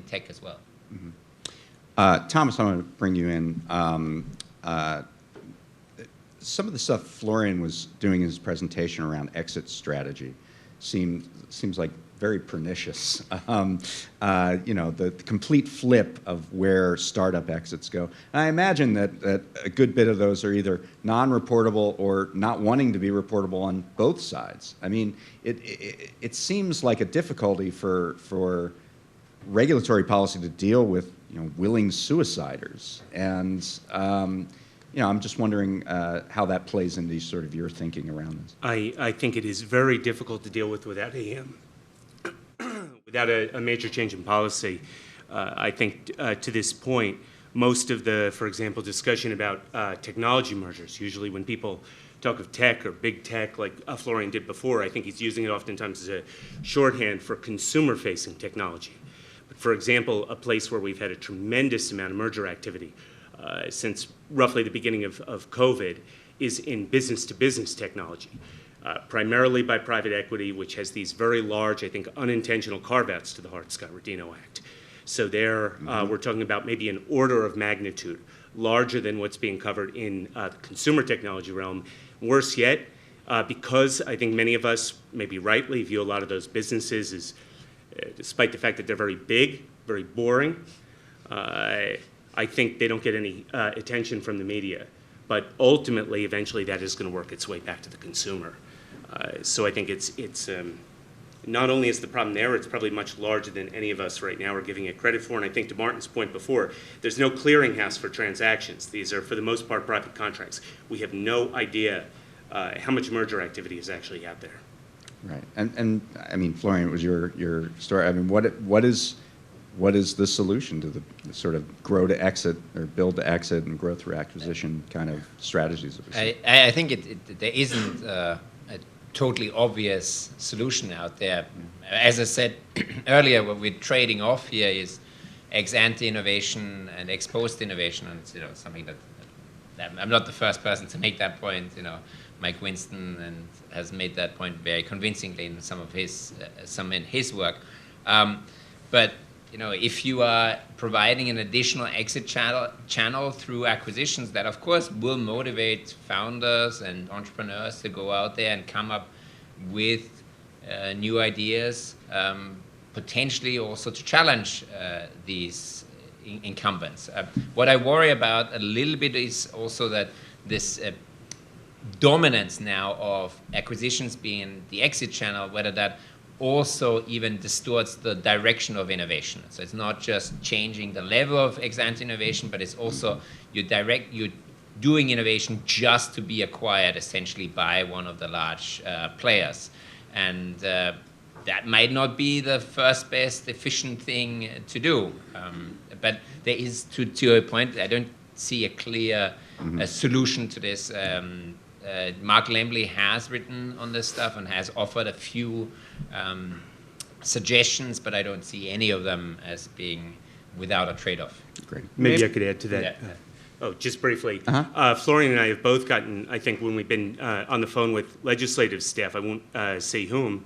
tech as well. Mm-hmm. Thomas, I want to bring you in. Some of the stuff Florian was doing in his presentation around exit strategy seems like very pernicious. The complete flip of where startup exits go. And I imagine that a good bit of those are either non-reportable or not wanting to be reportable on both sides. I mean, it seems like a difficulty for regulatory policy to deal with willing suiciders. And I'm just wondering how that plays into sort of your thinking around this. I think it is very difficult to deal with without a major change in policy. I think to this point, most of the, for example, discussion about technology mergers, usually when people talk of tech or big tech like Florian did before, I think he's using it oftentimes as a shorthand for consumer-facing technology. But for example, a place where we've had a tremendous amount of merger activity since roughly the beginning of COVID is in business-to-business technology. Primarily by private equity, which has these very large, I think, unintentional carve-outs to the Hart-Scott-Rodino Act. So there, we're talking about maybe an order of magnitude larger than what's being covered in the consumer technology realm. Worse yet, because I think many of us, maybe rightly, view a lot of those businesses as, despite the fact that they're very big, very boring, I think they don't get any attention from the media. But ultimately, eventually, that is going to work its way back to the consumer. So I think it's not only is the problem there, it's probably much larger than any of us right now are giving it credit for. And I think to Martin's point before, there's no clearinghouse for transactions. These are, for the most part, private contracts. We have no idea how much merger activity is actually out there. Right. And I mean, Florian, it was your story. I mean, what is the solution to the sort of grow to exit or build to exit and grow through acquisition kind of strategies that we see? I think there isn't a totally obvious solution out there. As I said earlier, what we're trading off here is ex-ante innovation and ex-post innovation, and it's something that I'm not the first person to make that point. Mike Winston has made that point very convincingly in some in his work. But if you are providing an additional exit channel through acquisitions, that of course will motivate founders and entrepreneurs to go out there and come up with new ideas, potentially also to challenge these incumbents. What I worry about a little bit is also that this dominance now of acquisitions being the exit channel, whether that also even distorts the direction of innovation. So it's not just changing the level of ex-ante innovation, but it's also you're doing innovation just to be acquired essentially by one of the large players. And that might not be the first best efficient thing to do. But there is, to your point, I don't see a clear solution to this. Mark Lemley has written on this stuff and has offered a few suggestions, but I don't see any of them as being without a trade-off. Great. Maybe I could add to that. Oh, just briefly. Uh-huh. Florian and I have both gotten, I think when we've been on the phone with legislative staff, I won't say whom,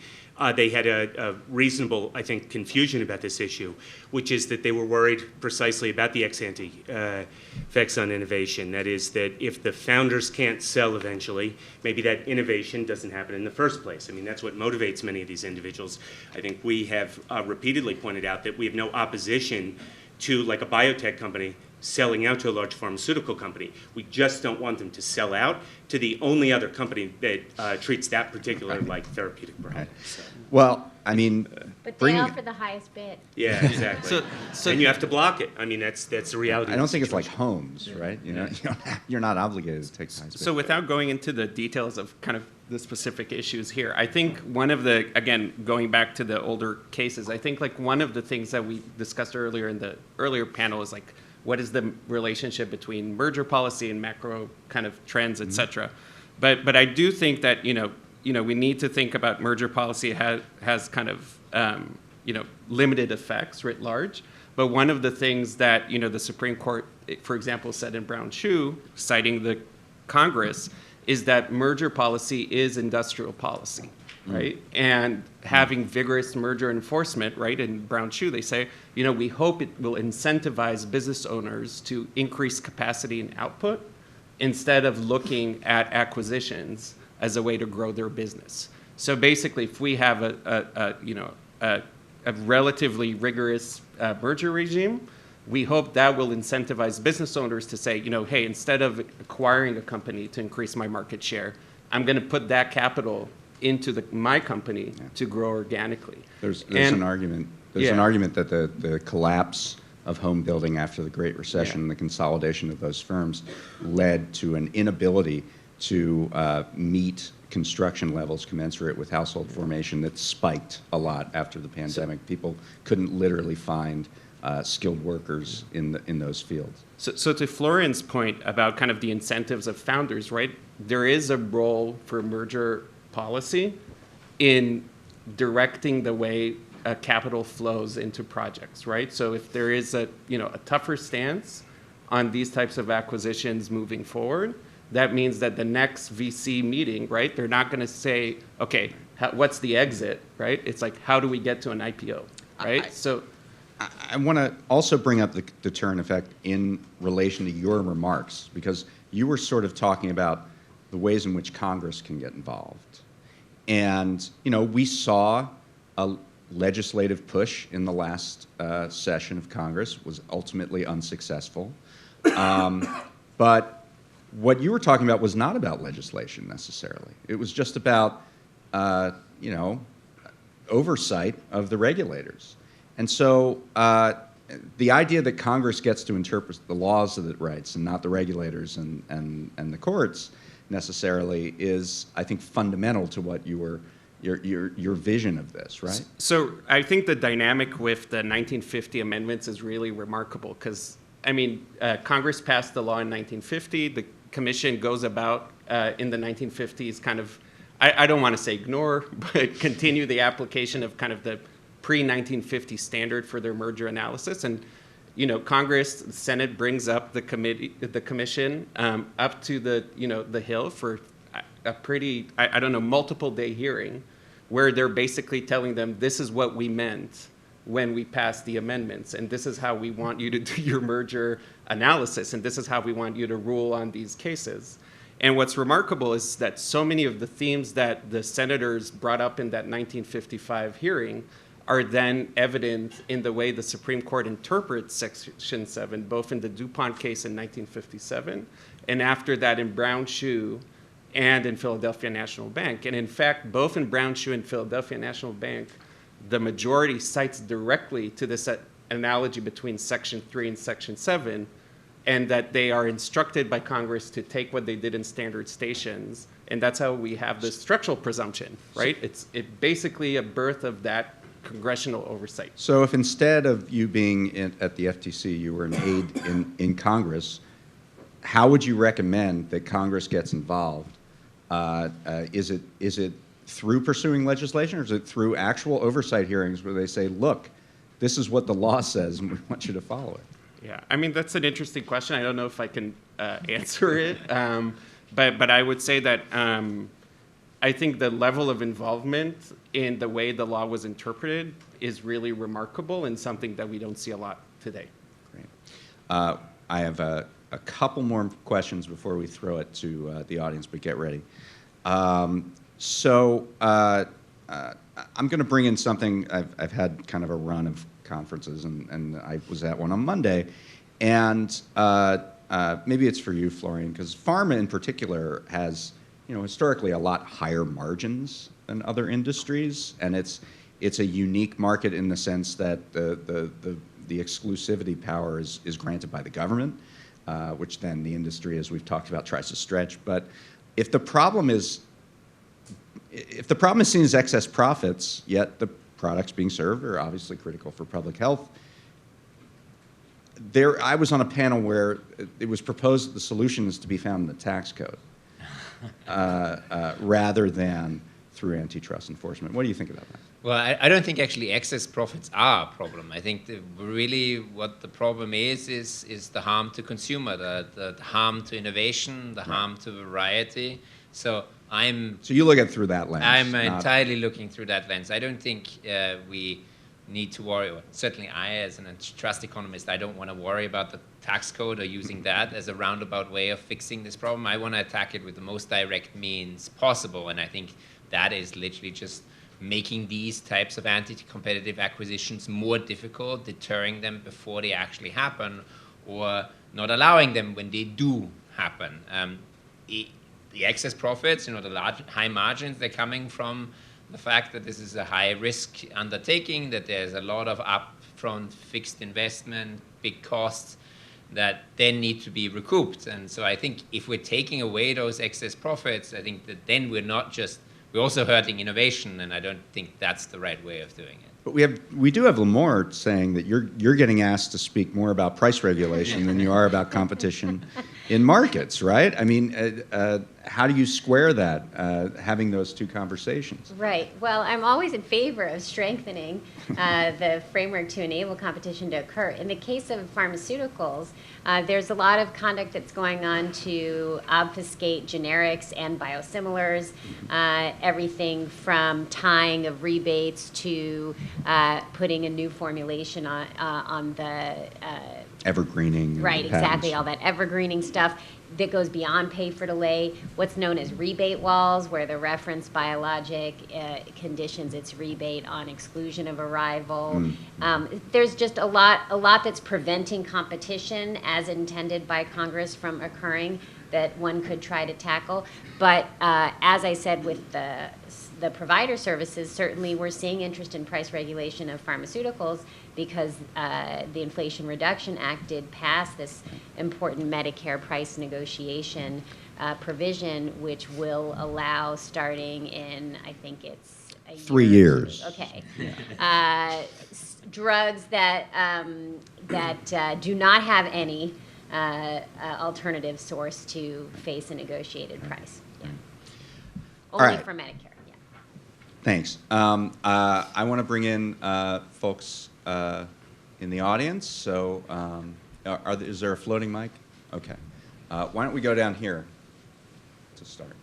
they had a reasonable, I think, confusion about this issue, which is that they were worried precisely about the ex-ante effects on innovation. That is, that if the founders can't sell eventually, maybe that innovation doesn't happen in the first place. I mean, that's what motivates many of these individuals. I think we have repeatedly pointed out that we have no opposition to, like a biotech company, selling out to a large pharmaceutical company. We just don't want them to sell out to the only other company that treats that particular like therapeutic brand. Right. Well, I mean, But they bringing, offer the highest bid. Yeah, exactly. And you have to block it. I mean, that's the reality. I of don't the think it's like situation. homes, right? You know, you're not obligated to take sides. So without going into the details of kind of the specific issues here, I think one of the, again, going back to the older cases, I think like one of the things that we discussed earlier in the earlier panel is like, what is the relationship between merger policy and macro kind of trends, et cetera? But I do think that, you know, we need to think about merger policy has kind of, limited effects writ large. But one of the things that, the Supreme Court, for example, said in Brown Shoe, citing the Congress, is that merger policy is industrial policy, right? And having vigorous merger enforcement, right? In Brown Shoe, they say, we hope it will incentivize business owners to increase capacity and output instead of looking at acquisitions as a way to grow their business. So basically, if we have a relatively rigorous merger regime, we hope that will incentivize business owners to say, hey, instead of acquiring a company to increase my market share, I'm going to put that capital into my company to grow organically. There's an argument. There's an argument that the collapse of home building after the Great Recession and the consolidation of those firms led to an inability to meet construction levels commensurate with household formation that spiked a lot after the pandemic. People couldn't literally find skilled workers in those fields. So to Florian's point about kind of the incentives of founders, right? There is a role for merger policy in directing the way capital flows into projects, right? So if there is a tougher stance on these types of acquisitions moving forward, that means that the next VC meeting, right? They're not going to say, okay, what's the exit, right? It's like, how do we get to an IPO, right? I want to also bring up the deterrent effect in relation to your remarks, because you were sort of talking about the ways in which Congress can get involved. And, we saw a legislative push in the last session of Congress, was ultimately unsuccessful. But what you were talking about was not about legislation necessarily. It was just about, oversight of the regulators. And so the idea that Congress gets to interpret the laws that it writes and not the regulators and the courts necessarily is, I think, fundamental to what your vision of this, right? So I think the dynamic with the 1950 amendments is really remarkable because, Congress passed the law in 1950. The Commission goes about in the 1950s kind of, I don't want to say ignore, but continue the application of kind of the pre-1950 standard for their merger analysis. And, Congress, the Senate brings up the commission up to the Hill for a pretty, multiple day hearing where they're basically telling them this is what we meant when we passed the amendments, and this is how we want you to do your merger analysis, and this is how we want you to rule on these cases. And what's remarkable is that so many of the themes that the senators brought up in that 1955 hearing are then evident in the way the Supreme Court interprets Section 7, both in the DuPont case in 1957, and after that in Brown Shoe and in Philadelphia National Bank. And in fact, both in Brown Shoe and Philadelphia National Bank, the majority cites directly to this analogy between Section 3 and Section 7, and that they are instructed by Congress to take what they did in standard stations, and that's how we have the structural presumption, right? It's basically a birth of that congressional oversight. So if instead of you being at the FTC, you were an aide in Congress, how would you recommend that Congress gets involved? Is it through pursuing legislation, or is it through actual oversight hearings where they say, look, this is what the law says and we want you to follow it? Yeah, I mean, that's an interesting question. I don't know if I can answer it, but I would say that I think the level of involvement in the way the law was interpreted is really remarkable and something that we don't see a lot today. Great. I have a couple more questions before we throw it to the audience, but get ready. I'm going to bring in something. I've had kind of a run of conferences, and I was at one on Monday, and maybe it's for you, Florian, because pharma in particular has, historically a lot higher margins than other industries, and it's a unique market in the sense that the exclusivity power is granted by the government, which then the industry, as we've talked about, tries to stretch. But if the problem is seen as excess profits, yet the products being served are obviously critical for public health, I was on a panel where it was proposed that the solution is to be found in the tax code rather than through antitrust enforcement. What do you think about that? Well, I don't think actually excess profits are a problem. I think really what the problem is the harm to consumer, the harm to innovation, the harm to variety. So you look at it through that lens. I'm entirely looking through that lens. I don't think we need to worry. Certainly I, as an antitrust economist, I don't want to worry about the tax code or using that as a roundabout way of fixing this problem. I want to attack it with the most direct means possible, and I think that is literally just making these types of anti-competitive acquisitions more difficult, deterring them before they actually happen, or not allowing them when they do happen. The excess profits, the large, high margins, they're coming from the fact that this is a high-risk undertaking, that there's a lot of upfront fixed investment, big costs that then need to be recouped. And so I think if we're taking away those excess profits, I think that then we're also hurting innovation, and I don't think that's the right way of doing it. But we do have Lamore saying that you're getting asked to speak more about price regulation than you are about competition in markets, right? I mean, how do you square that, having those two conversations? Right. Well, I'm always in favor of strengthening the framework to enable competition to occur. In the case of pharmaceuticals, there's a lot of conduct that's going on to obfuscate generics and biosimilars, everything from tying of rebates to putting a new formulation on the evergreening. Right, exactly, all that evergreening stuff that goes beyond pay for delay, what's known as rebate walls, where the reference biologic conditions its rebate on exclusion of a rival. There's just a lot that's preventing competition as intended by Congress from occurring that one could try to tackle. But as I said with the provider services, certainly we're seeing interest in price regulation of pharmaceuticals because the Inflation Reduction Act did pass this important Medicare price negotiation provision, which will allow, starting in, I think it's a 3 years. Okay. Drugs that do not have any alternative source to face a negotiated price. Yeah. Only right. for Medicare. Yeah. Thanks. I want to bring in folks in the audience. So is there a floating mic? Okay. Why don't we go down here to start?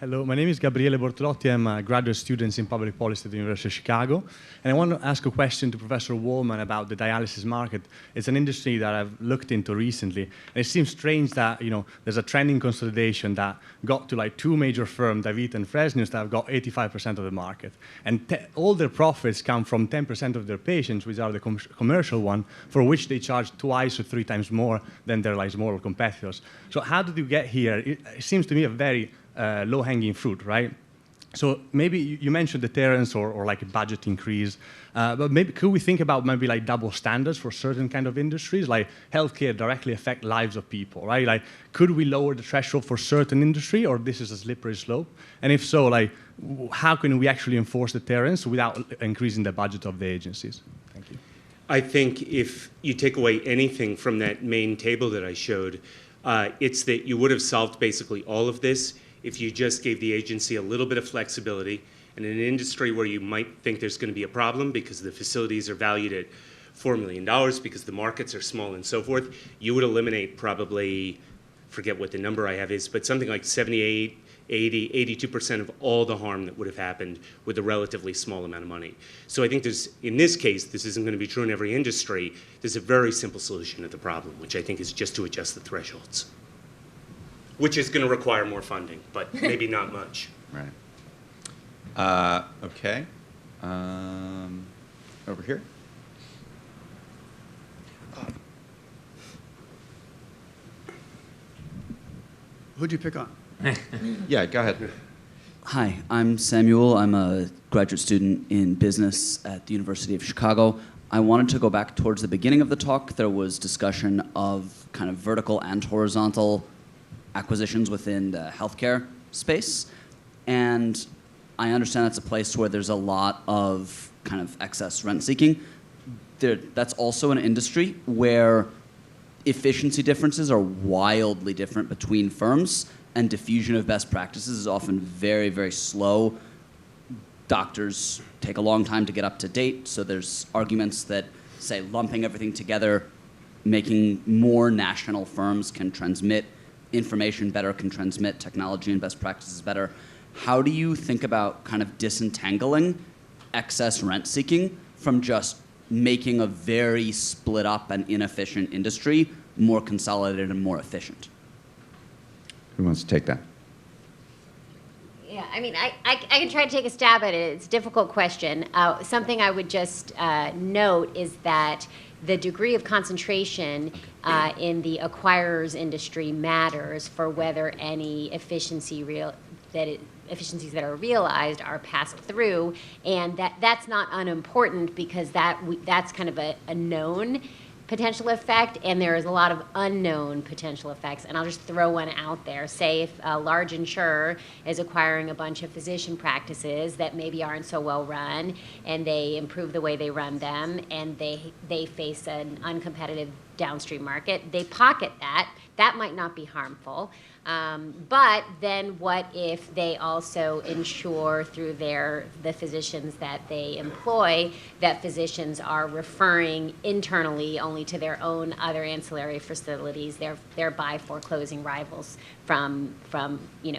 Hello, my name is Gabriele Bortolotti. I'm a graduate student in public policy at the University of Chicago. And I want to ask a question to Professor Wallman about the dialysis market. It's an industry that I've looked into recently. And it seems strange that, there's a trend in consolidation that got to like two major firms, DaVita and Fresenius, that have got 85% of the market. And all their profits come from 10% of their patients, which are the commercial one, for which they charge twice or 3 times more than their like smaller competitors. So how did you get here? It seems to me a very low-hanging fruit, right? So maybe you mentioned deterrence or like a budget increase, but maybe could we think about maybe like double standards for certain kind of industries? Like healthcare directly affect lives of people, right? Like could we lower the threshold for certain industry, or this is a slippery slope? And if so, like how can we actually enforce deterrence without increasing the budget of the agencies? Thank you. I think if you take away anything from that main table that I showed, it's that you would have solved basically all of this if you just gave the agency a little bit of flexibility. And in an industry where you might think there's going to be a problem because the facilities are valued at $4 million because the markets are small and so forth, you would eliminate probably, forget what the number I have is, but something like 78, 80, 82% of all the harm that would have happened with a relatively small amount of money. So I think there's, in this case, this isn't going to be true in every industry, there's a very simple solution to the problem, which I think is just to adjust the thresholds, which is going to require more funding, but maybe not much. Right. Okay. Over here. Who'd you pick on? Yeah, go ahead. Hi, I'm Samuel. I'm a graduate student in business at the University of Chicago. I wanted to go back towards the beginning of the talk. There was discussion of kind of vertical and horizontal acquisitions within the healthcare space. And I understand that's a place where there's a lot of kind of excess rent seeking. That's also an industry where efficiency differences are wildly different between firms, and diffusion of best practices is often very, very slow. Doctors take a long time to get up to date, so there's arguments that say lumping everything together, making more national firms can transmit information better, can transmit technology and best practices better. How do you think about kind of disentangling excess rent seeking from just making a very split up and inefficient industry more consolidated and more efficient? Who wants to take that? Yeah, I mean, I can try to take a stab at it. It's a difficult question. Something I would just note is that the degree of concentration in the acquirers industry matters for whether any efficiencies that are realized are passed through, and that's not unimportant because that's kind of a known potential effect, and there is a lot of unknown potential effects. And I'll just throw one out there. Say if a large insurer is acquiring a bunch of physician practices that maybe aren't so well run, and they improve the way they run them, and they face an uncompetitive downstream market, they pocket that. That might not be harmful. But then what if they also ensure through the physicians that they employ that physicians are referring internally only to their own other ancillary facilities, thereby foreclosing rivals from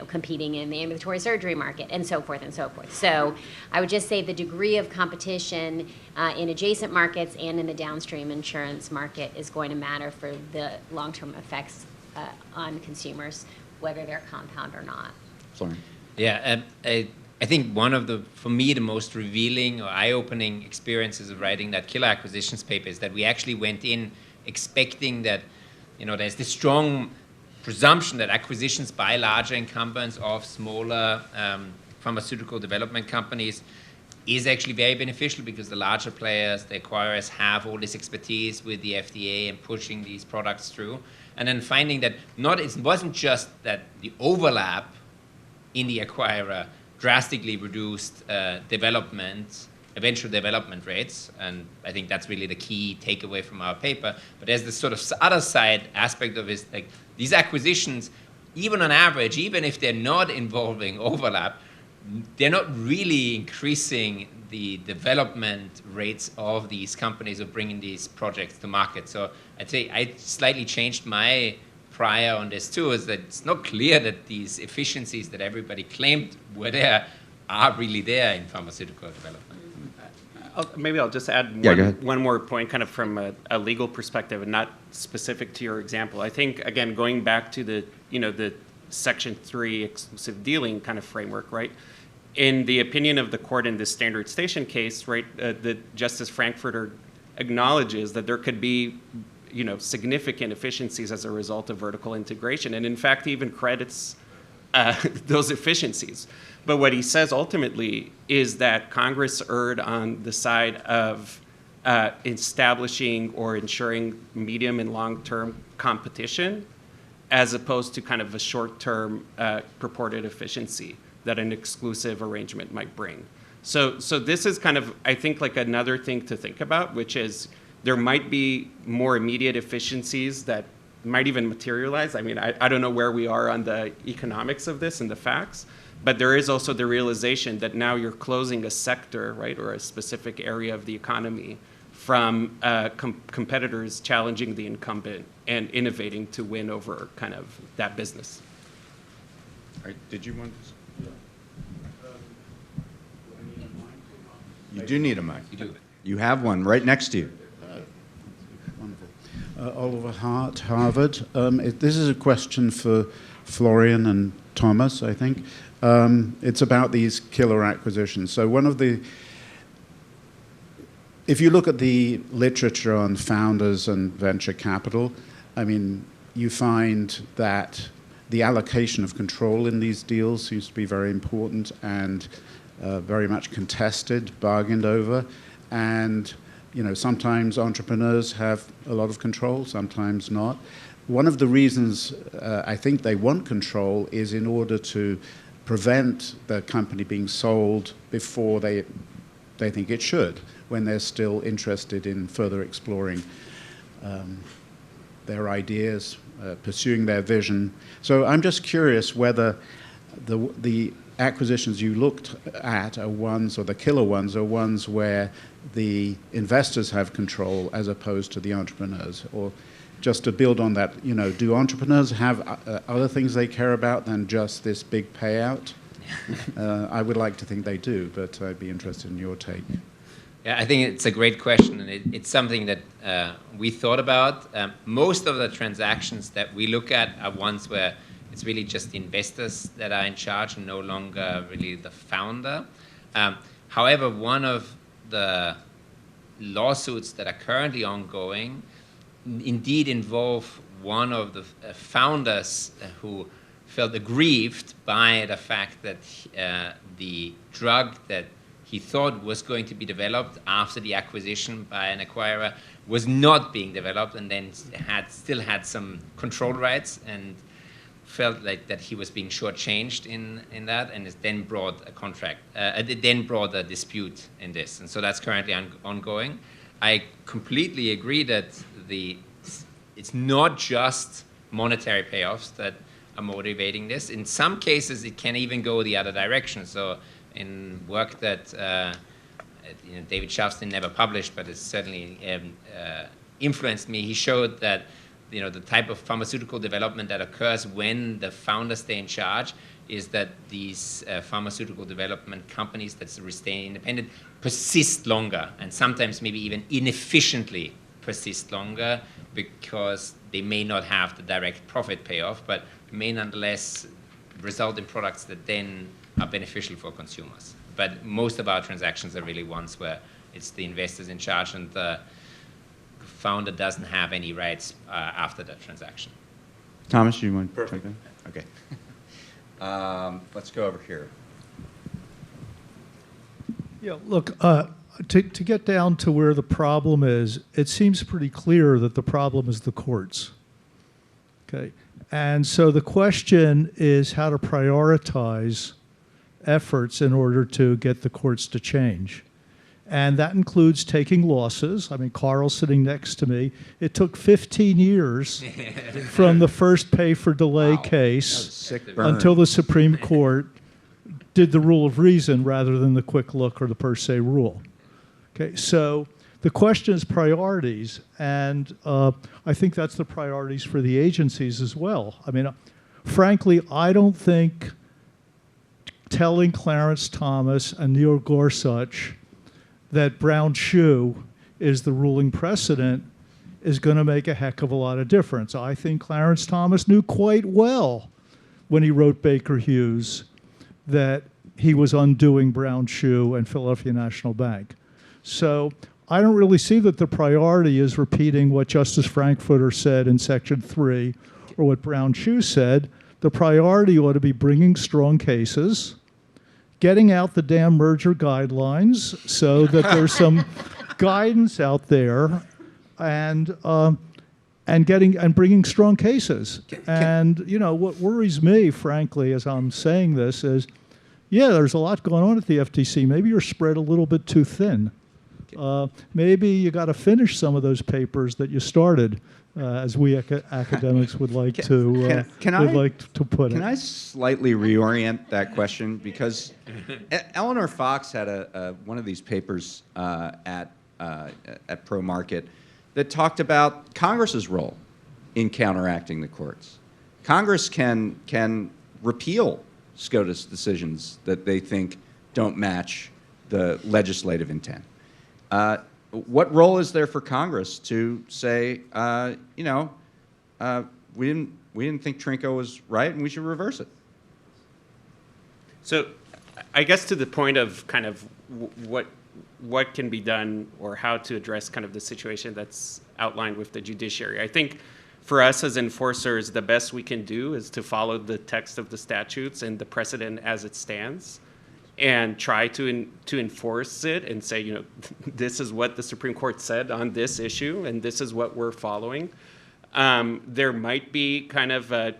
competing in the ambulatory surgery market, and so forth and so forth. So I would just say the degree of competition in adjacent markets and in the downstream insurance market is going to matter for the long-term effects on consumers, whether they're compound or not. Sorry. Yeah, I think one of for me, the most revealing or eye-opening experiences of writing that killer acquisitions paper is that we actually went in expecting that, there's this strong presumption that acquisitions by larger incumbents of smaller pharmaceutical development companies is actually very beneficial because the larger players, the acquirers, have all this expertise with the FDA and pushing these products through. And then finding that it wasn't just that the overlap in the acquirer drastically reduced eventual development rates, and I think that's really the key takeaway from our paper. But there's this sort of other side aspect of it, like these acquisitions, even on average, even if they're not involving overlap, they're not really increasing the development rates of these companies of bringing these projects to market. So I'd say I slightly changed my prior on this too, is that it's not clear that these efficiencies that everybody claimed were there are really there in pharmaceutical development. Maybe I'll just add go ahead. one more point kind of from a legal perspective and not specific to your example. I think, again, going back to the Section 3 exclusive dealing kind of framework, right? In the opinion of the court in this Standard Station case, right, the Justice Frankfurter acknowledges that there could be, significant efficiencies as a result of vertical integration, and in fact, he even credits those efficiencies. But what he says ultimately is that Congress erred on the side of establishing or ensuring medium and long-term competition, as opposed to kind of a short-term purported efficiency that an exclusive arrangement might bring. So this is kind of, I think, like another thing to think about, which is there might be more immediate efficiencies that might even materialize. I mean, I don't know where we are on the economics of this and the facts, but there is also the realization that now you're closing a sector, right, or a specific area of the economy from competitors challenging the incumbent and innovating to win over kind of that business. All right, did you want to? You do need a mic. You do. You have one right next to you. Wonderful. Oliver Hart, Harvard. This is a question for Florian and Thomas, I think. It's about these killer acquisitions. So if you look at the literature on founders and venture capital, I mean, you find that the allocation of control in these deals seems to be very important and very much contested, bargained over. And, you know, sometimes entrepreneurs have a lot of control, sometimes not. One of the reasons I think they want control is in order to prevent the company being sold before they think it should, when they're still interested in further exploring their ideas, pursuing their vision. So I'm just curious whether the acquisitions you looked at are ones, or the killer ones, are ones where the investors have control as opposed to the entrepreneurs. Or just to build on that, you know, do entrepreneurs have other things they care about than just this big payout? I would like to think they do, but I'd be interested in your take. Yeah, I think it's a great question, and it's something that we thought about. Most of the transactions that we look at are ones where it's really just the investors that are in charge and no longer really the founder. However, one of the lawsuits that are currently ongoing indeed involve one of the founders who felt aggrieved by the fact that the drug that he thought was going to be developed after the acquisition by an acquirer was not being developed, and then still had some control rights, and felt like that he was being shortchanged in that, and it then brought a dispute in this, and so that's currently ongoing. I completely agree that it's not just monetary payoffs that are motivating this. In some cases, it can even go the other direction. So in work that David Schaffstein never published, but it certainly influenced me, he showed that the type of pharmaceutical development that occurs when the founders stay in charge is that these pharmaceutical development companies that stay independent persist longer, and sometimes maybe even inefficiently persist longer, because they may not have the direct profit payoff, but may nonetheless result in products that then are beneficial for consumers. But most of our transactions are really ones where it's the investors in charge and the founder doesn't have any rights after that transaction. Thomas, you want Perfect. to jump in? Okay. Let's go over here. Yeah, look, to get down to where the problem is, it seems pretty clear that the problem is the courts. Okay, and so the question is how to prioritize efforts in order to get the courts to change. And that includes taking losses. I mean, Carl's sitting next to me. It took 15 years from the first pay for delay case until the Supreme Court did the rule of reason rather than the quick look or the per se rule. Okay, so the question is priorities, and I think that's the priorities for the agencies as well. I mean, frankly, I don't think telling Clarence Thomas and Neil Gorsuch that brown shoe is the ruling precedent is going to make a heck of a lot of difference. I think Clarence Thomas knew quite well when he wrote Baker Hughes that he was undoing brown shoe and Philadelphia National Bank. So I don't really see that the priority is repeating what Justice Frankfurter said in Section 3 or what brown shoe said. The priority ought to be bringing strong cases, getting out the damn merger guidelines so that there's some guidance out there, and bringing strong cases. And what worries me, frankly, as I'm saying this, is, yeah, there's a lot going on at the FTC. Maybe you're spread a little bit too thin. Maybe you got to finish some of those papers that you started, as we academics would like to put it. Can I slightly reorient that question? Because Eleanor Fox had one of these papers at at ProMarket that talked about Congress's role in counteracting the courts. Congress can repeal SCOTUS decisions that they think don't match the legislative intent. What role is there for Congress to say, we didn't think Trinco was right and we should reverse it? So I guess to the point of kind of what can be done or how to address kind of the situation that's outlined with the judiciary, I think for us as enforcers, the best we can do is to follow the text of the statutes and the precedent as it stands and try to enforce it and say, this is what the Supreme Court said on this issue and this is what we're following. There might be kind of a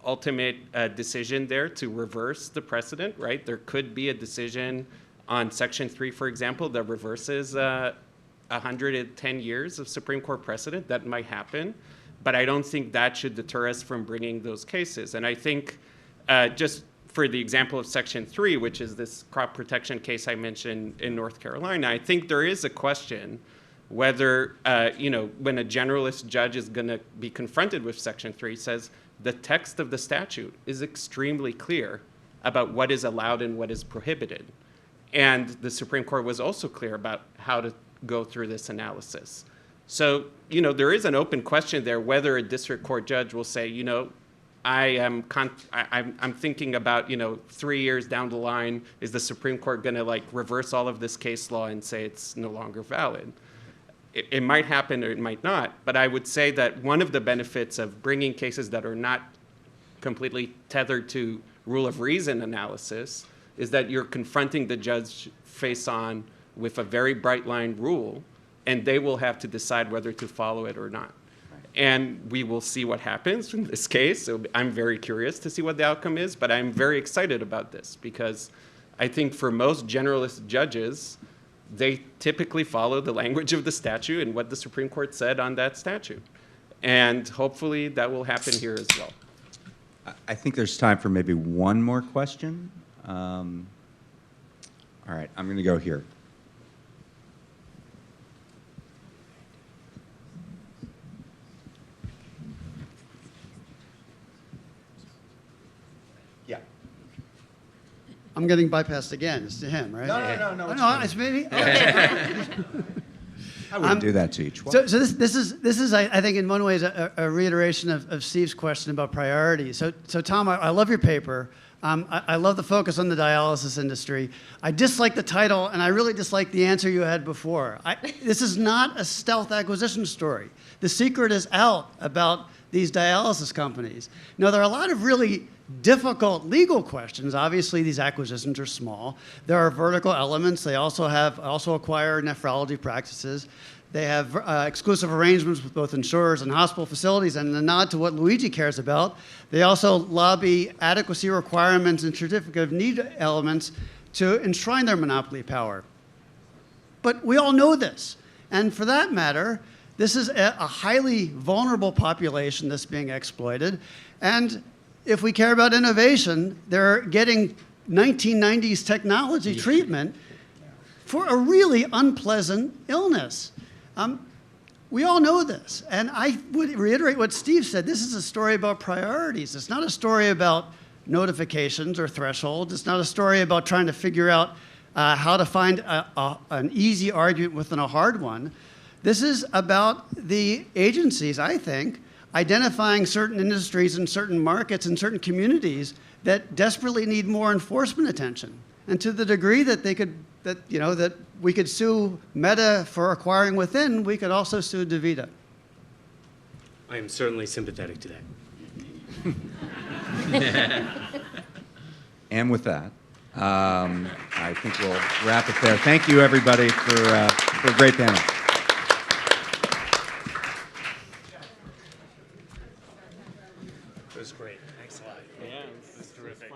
ultimate decision there to reverse the precedent, right? There could be a decision on Section 3, for example, that reverses 110 years of Supreme Court precedent. That might happen, but I don't think that should deter us from bringing those cases. And I think just for the example of Section 3, which is this crop protection case I mentioned in North Carolina, I think there is a question whether, when a generalist judge is going to be confronted with Section 3, says the text of the statute is extremely clear about what is allowed and what is prohibited. And the Supreme Court was also clear about how to go through this analysis. So, there is an open question there whether a district court judge will say, I'm thinking about, 3 years down the line, is the Supreme Court going to reverse all of this case law and say it's no longer valid? It might happen or it might not, but I would say that one of the benefits of bringing cases that are not completely tethered to rule of reason analysis is that you're confronting the judge face on with a very bright line rule, and they will have to decide whether to follow it or not. And we will see what happens in this case. So I'm very curious to see what the outcome is, but I'm very excited about this because I think for most generalist judges, they typically follow the language of the statute and what the Supreme Court said on that statute. And hopefully that will happen here as well. I think there's time for maybe one more question. All right, I'm going to go here. Yeah. I'm getting bypassed again. It's to him, right? No. No, it's me. I wouldn't do that to each one. So this is I think in one way is a reiteration of Steve's question about priorities. So Tom, I love your paper. I love the focus on the dialysis industry. I dislike the title, and I really dislike the answer you had before. This is not a stealth acquisition story. The secret is out about these dialysis companies. Now, there are a lot of really difficult legal questions. Obviously, these acquisitions are small. There are vertical elements. They also acquire nephrology practices. They have exclusive arrangements with both insurers and hospital facilities, and the nod to what Luigi cares about. They also lobby adequacy requirements and certificate of need elements to enshrine their monopoly power. But we all know this. And for that matter, this is a highly vulnerable population that's being exploited. And if we care about innovation, they're getting 1990s technology treatment for a really unpleasant illness. We all know this. And I would reiterate what Steve said. This is a story about priorities. It's not a story about notifications or thresholds. It's not a story about trying to figure out how to find an easy argument within a hard one. This is about the agencies, I think, identifying certain industries and certain markets and certain communities that desperately need more enforcement attention. And to the degree that that we could sue Meta for acquiring within, we could also sue DaVita. I am certainly sympathetic to that. And with that, I think we'll wrap it there. Thank you, everybody, for a great panel. It was great. Thanks a lot. Yeah, this is terrific.